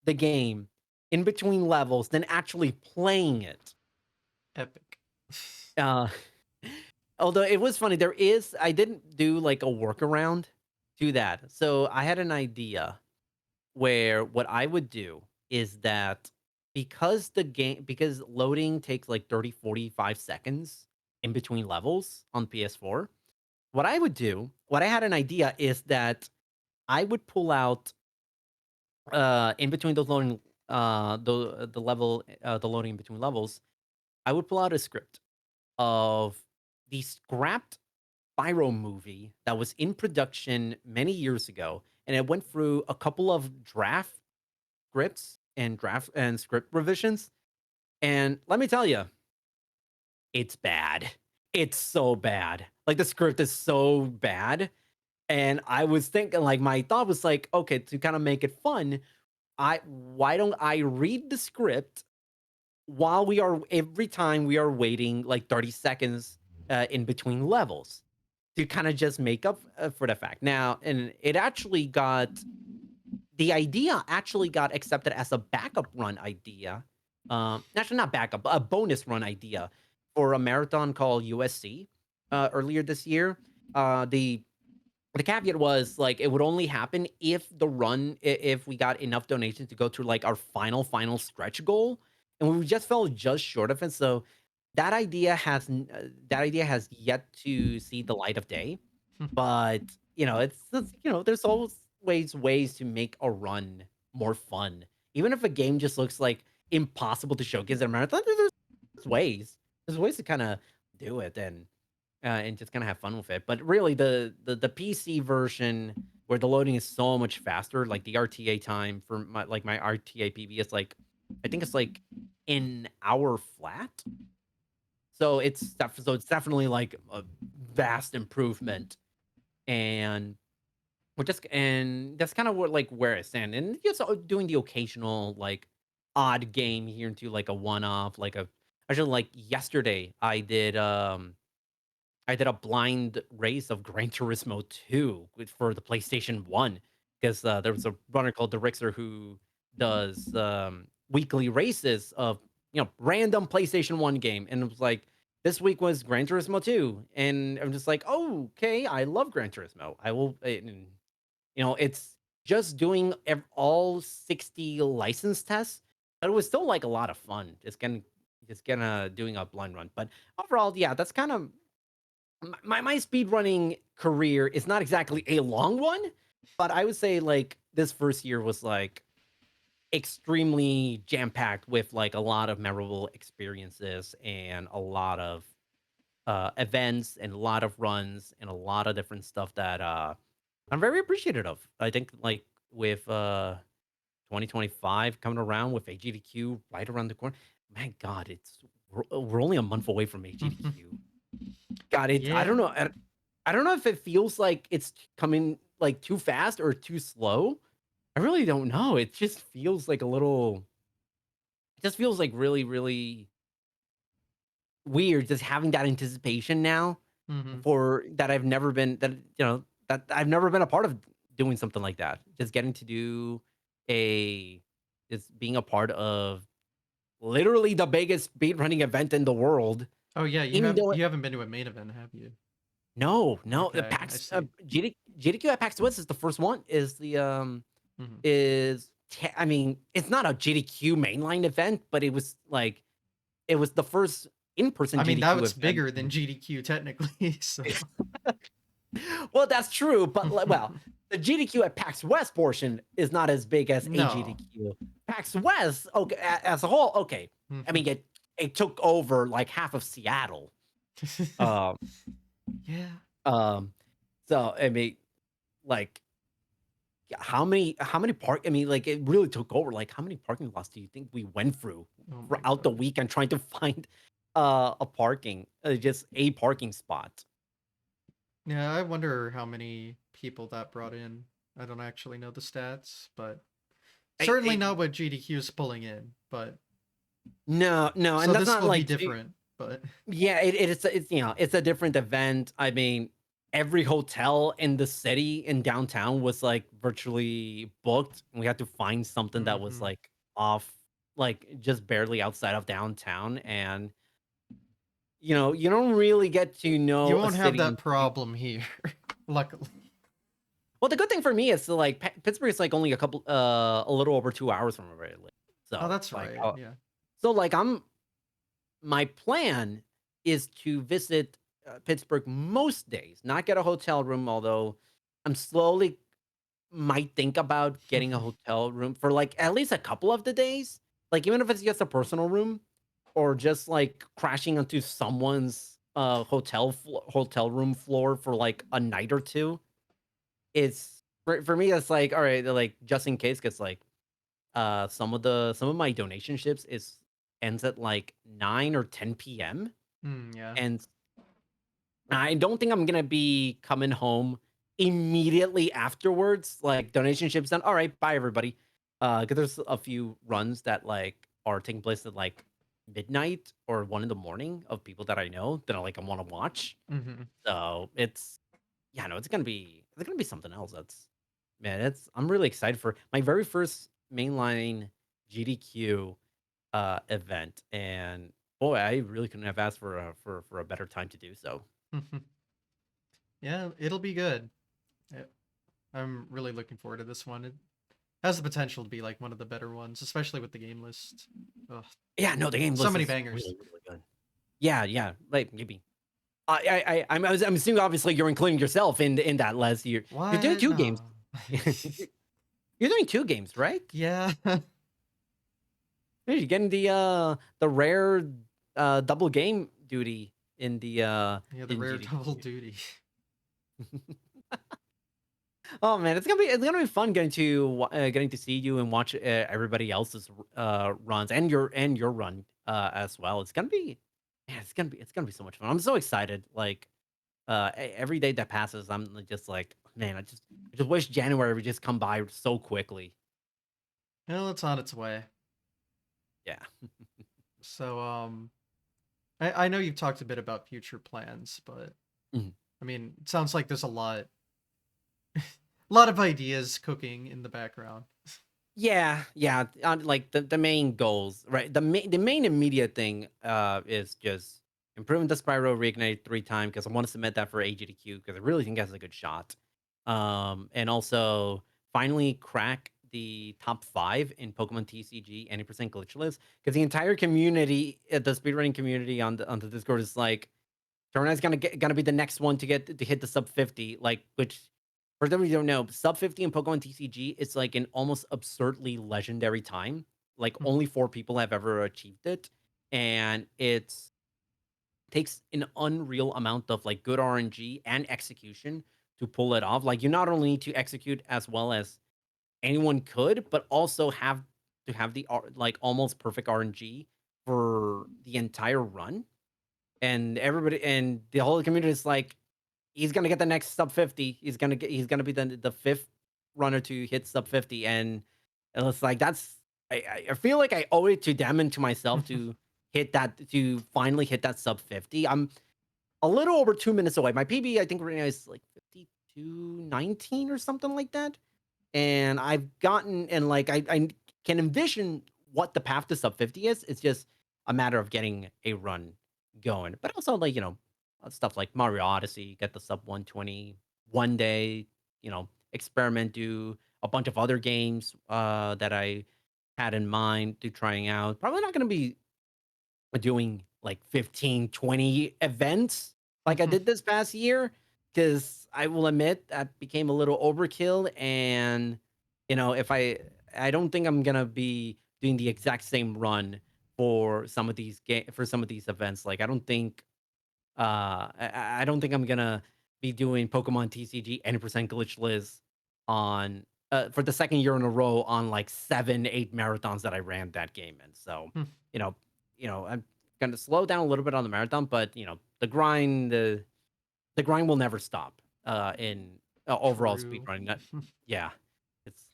the game in between levels than actually playing it. Epic. Uh, although it was funny, I didn't do like a workaround to that. So I had an idea where what I would do is that because loading takes like 30, 45 seconds in between levels on PS4, what I had an idea is that I would pull out in between those loading the loading in between levels, I would pull out a script of the scrapped Spyro movie that was in production many years ago, and it went through a couple of draft and script revisions. And let me tell you, it's bad. It's so bad. Like the script is so bad. And I was thinking, like, my thought was like, okay, to kind of make it fun, I why don't I read the script while every time we are waiting like 30 seconds in between levels to kind of just make up for the fact. Now, and the idea actually got accepted as a backup run idea. Actually, not backup, but a bonus run idea for a marathon called USC earlier this year. The caveat was like it would only happen if if we got enough donations to go to like our final stretch goal, and we just fell just short of it. So that idea has yet to see the light of day. But there's always ways to make a run more fun. Even if a game just looks like impossible to showcase at a marathon, there's ways. There's ways to kind of do it and just kind of have fun with it. But really, the PC version where the loading is so much faster, like the RTA time for my RTA PB is like, I think it's like an hour flat. So it's definitely like a vast improvement, and that's kind of what like where I stand, and just doing the occasional like odd game here into like a one off, like a actually like yesterday I did a blind race of Gran Turismo 2 for the PlayStation 1 because there was a runner called the Rixer who does weekly races of random PlayStation 1 game, and it was like this week was Gran Turismo 2, and I'm just like, oh, okay, I love Gran Turismo. I will, and, it's just doing all 60 license tests, but it was still like a lot of fun. Just gonna doing a blind run, but overall, yeah, that's kind of my speedrunning career is not exactly a long one, but I would say like this first year was like extremely jam-packed with like a lot of memorable experiences and a lot of events and a lot of runs and a lot of different stuff that I'm very appreciative of. I think like with 2025 coming around with AGDQ right around the corner. My God, we're only a month away from AGDQ. God, I Yeah. don't know. I don't know if it feels like it's coming like too fast or too slow. I really don't know. It just feels like it just feels like really, really weird just having that anticipation now Hmm. for that I've never been that I've never been a part of doing something like that. Just getting to do a just being a part of literally the biggest speed running event in the world. Oh yeah, Even though you haven't been to a main event, have you? no, the Okay, I PAX see. GDQ at PAX West is the first one. Hmm. I mean, it's not a GDQ mainline event, but it was the first in-person I mean, GDQ that's event. bigger than GDQ technically, so. Well, that's true, but the GDQ at PAX West portion is not as big as a No. GDQ. PAX West, okay, as a whole, okay. I Mhm. mean, it took over like half of Seattle. Um, Yeah. um, so I mean, like how many park I mean, like, it really took over, like, how many parking lots do you think we went through Oh my throughout the god. weekend trying to find, just a parking spot? Yeah, I wonder how many people that brought in. I don't actually know the stats, but certainly I not what GDQ is pulling in, but No, no, so and that's this not, will be like, different. but Yeah, it's it's a different event. I mean, every hotel in the city in downtown was like virtually booked. And we had to find something that was hmm like off, like just barely outside of downtown. And you don't really get to you know a won't have city that problem here, luckily. well, the good thing for me is that, like, Pittsburgh is like only a little over 2 hours from where I live. Oh, So that's like, right. Yeah. so like my plan is to visit Pittsburgh most days, not get a hotel room, although I'm slowly might think about getting a hotel room for like at least a couple of the days. Like, even if it's just a personal room or just like crashing onto someone's hotel room floor for like a night or two. It's for me, it's like, all right, like just in case, because like some of my donation ships is ends at like 9 or 10 p.m. Yeah. And I don't think I'm gonna be coming home immediately afterwards. Like, donation ship's done. All right, bye everybody. Because there's a few runs that like are taking place at like midnight or 1 in the morning of people that I know that I want to watch. hmm So it's yeah, no, it's gonna be something else. That's man, it's I'm really excited for my very first mainline GDQ event, and boy, I really couldn't have asked for a better time to do so. Yeah, it'll be good. Yeah, I'm really looking forward to this one. It has the potential to be like one of the better ones, especially with the game list. Ugh, Yeah, no, the game so list many is bangers. really, really good. Yeah, yeah, like maybe. I'm assuming obviously you're including yourself in that list. You're doing What? two games. No. You're doing two games, right? Yeah. You're getting the rare double game duty Yeah, the in rare double GDQ. duty. Oh man, it's gonna be fun getting to see you and watch everybody else's runs and your run as well. It's gonna be man, it's gonna be so much fun. I'm so excited. Like every day that passes, I'm just like man, I just wish January would just come by so quickly. Well, it's on its way. Yeah. So, I know you've talked a bit about future plans, but Mhm. I mean, it sounds like there's a lot of ideas cooking in the background. Yeah, yeah. Like the main goals, right? The main immediate thing is just improving the Spyro Reignite 3 times because I want to submit that for AGDQ because I really think that's a good shot. And also finally crack the top 5 in Pokemon TCG 80% glitchless because the entire community, the speedrunning community on the Discord is like, Toronite's gonna be the next one to hit the sub 50, like, which for those of you who don't know, sub 50 in Pokemon TCG is like an almost absurdly legendary time. Like only 4 people have ever achieved it, and it's takes an unreal amount of like good RNG and execution to pull it off. Like, you not only need to execute as well as anyone could, but also have to have the like almost perfect RNG for the entire run. And everybody and the whole community is like, he's gonna get the next sub 50. He's gonna be the fifth runner to hit sub 50. And it's like I feel like I owe it to them and to myself to finally hit that sub 50. I'm a little over 2 minutes away. My PB, I think right now is like 52:19 or something like that. And I've gotten and like I can envision what the path to sub 50 is. It's just a matter of getting a run going. But also like, stuff like Mario Odyssey, get the sub 120 one day, experiment, do a bunch of other games that I had in mind to trying out. Probably not gonna be doing like 15, 20 events like I did this past year because I will admit that became a little overkill. And, if I don't think I'm going to be doing the exact same run for some of these events. Like, I don't think I'm going to be doing Pokemon TCG 80% glitchless on for the second year in a row on like 7, 8 marathons that I ran that game in. So, you know, I'm gonna slow down a little bit on the marathon, but the grind will never stop. In overall speed True. running, yeah, it's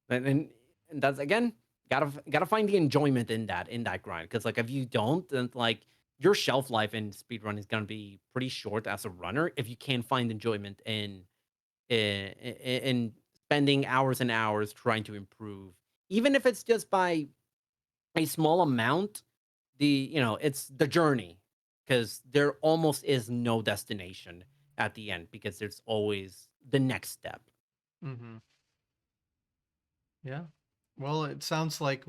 and that's again gotta find the enjoyment in that grind because like if you don't, then like your shelf life in speedrun is going to be pretty short as a runner if you can't find enjoyment in spending hours and hours trying to improve, even if it's just by a small amount. It's the journey, because there almost is no destination at the end, because there's always the next step. Mm-hmm. Yeah. Well, it sounds like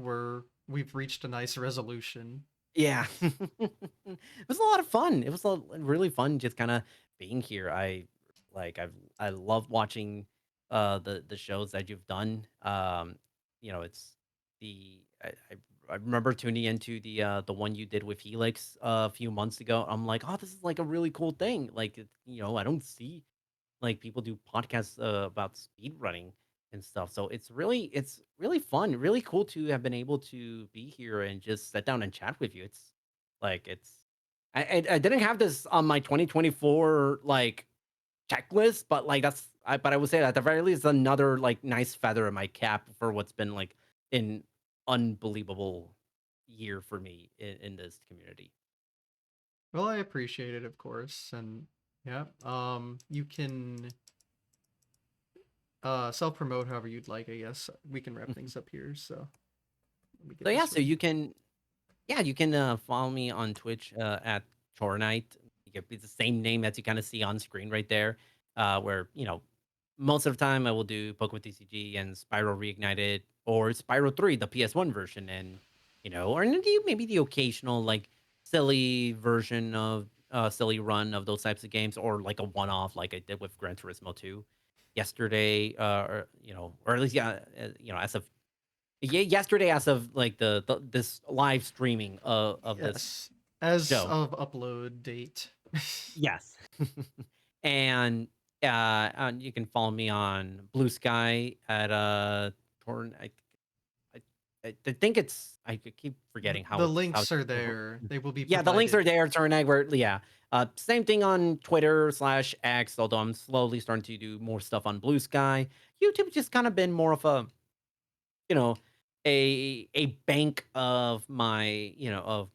we've reached a nice resolution. Yeah. It was a lot of fun. It was really fun just kind of being here. I love watching the shows that you've done. It's I remember tuning into the one you did with Helix a few months ago. I'm like, "Oh, this is like a really cool thing." Like, I don't see like people do podcasts about speed running and stuff. So it's really fun, really cool to have been able to be here and just sit down and chat with you. It's like it's I didn't have this on my 2024 like checklist, but like but I would say that at the very least another like nice feather in my cap for what's been like an unbelievable year for me in this community. Well, I appreciate it, of course, and yeah, you can self promote however you'd like. I guess we can wrap things up here. So let me So get yeah, this so ready. you can follow me on Twitch at Toronite. It's the same name as you kind of see on screen right there. Where most of the time I will do Poke with TCG and Spyro Reignited or Spyro 3, the PS1 version, and or maybe the occasional like silly version of silly run of those types of games, or like a one-off like I did with Gran Turismo 2 yesterday, or at least yeah, as of yesterday, as of like this live streaming of this Yes, as show. of upload date. Yes. And you can follow me on Blue Sky at Torn. I think I keep forgetting how The it's links are there. They will be yeah, the links provided. are there. Tornag, where yeah. Same thing on Twitter/X. Although I'm slowly starting to do more stuff on Blue Sky. YouTube just kind of been more of a you know a bank of my of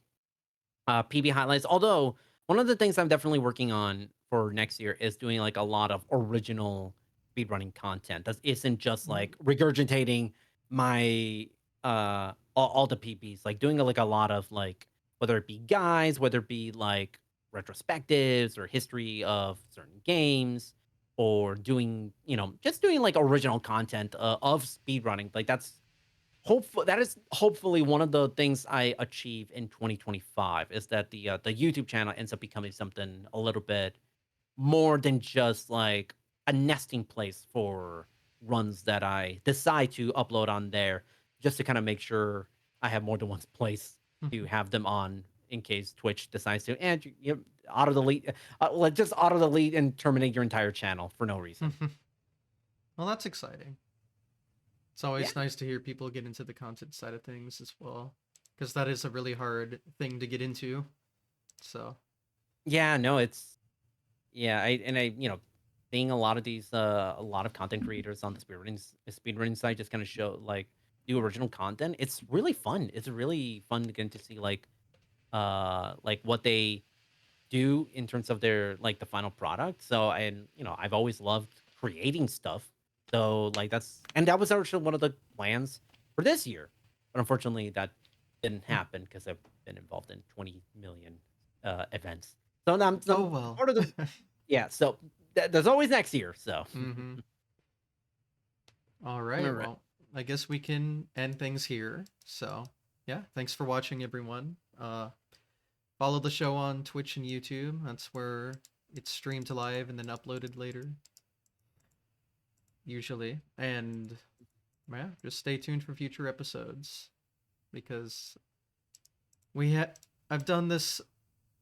PB highlights. Although one of the things I'm definitely working on for next year is doing like a lot of original speedrunning content that isn't just like regurgitating my all the PBs. Like doing like a lot of like, whether it be guides, whether it be like retrospectives or history of certain games, or doing just doing like original content of speedrunning. Like that is hopefully one of the things I achieve in 2025, is that the YouTube channel ends up becoming something a little bit more than just like a nesting place for runs that I decide to upload on there, just to kind of make sure I have more than one place to have them on in case Twitch decides to and auto delete, just auto delete and terminate your entire channel for no reason. Well, that's exciting. It's Yeah, always nice to hear people get into the content side of things as well, because that is a really hard thing to get into. So, yeah, no, it's Yeah, seeing a lot of these a lot of content creators on the speedrunning side just kind of show like do original content. It's really fun. It's really fun again to see like what they do in terms of their like the final product. So, and I've always loved creating stuff. So like that was actually one of the plans for this year. But unfortunately that didn't happen because I've been involved in 20 million events. So now I'm oh some well. part of the yeah, so there's always next year. So Mm-hmm. All right. all right. Well, I guess we can end things here. So, yeah, thanks for watching, everyone. Follow the show on Twitch and YouTube. That's where it's streamed live and then uploaded later, usually. And yeah, just stay tuned for future episodes because we I've done this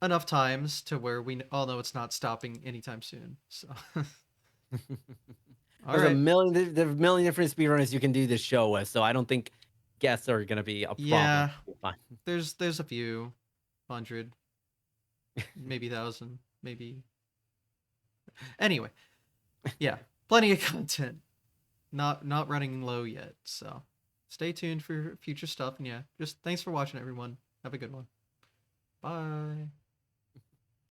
enough times to where we all know it's not stopping anytime soon. So, all There's a right. million there's a million different speedrunners you can do this show with, so I don't think guests are gonna be a problem. Yeah, You're fine. there's a few hundred, maybe thousand, maybe. Anyway, yeah, plenty of content. Not running low yet. So, stay tuned for future stuff. And yeah, just thanks for watching, everyone. Have a good one. Bye.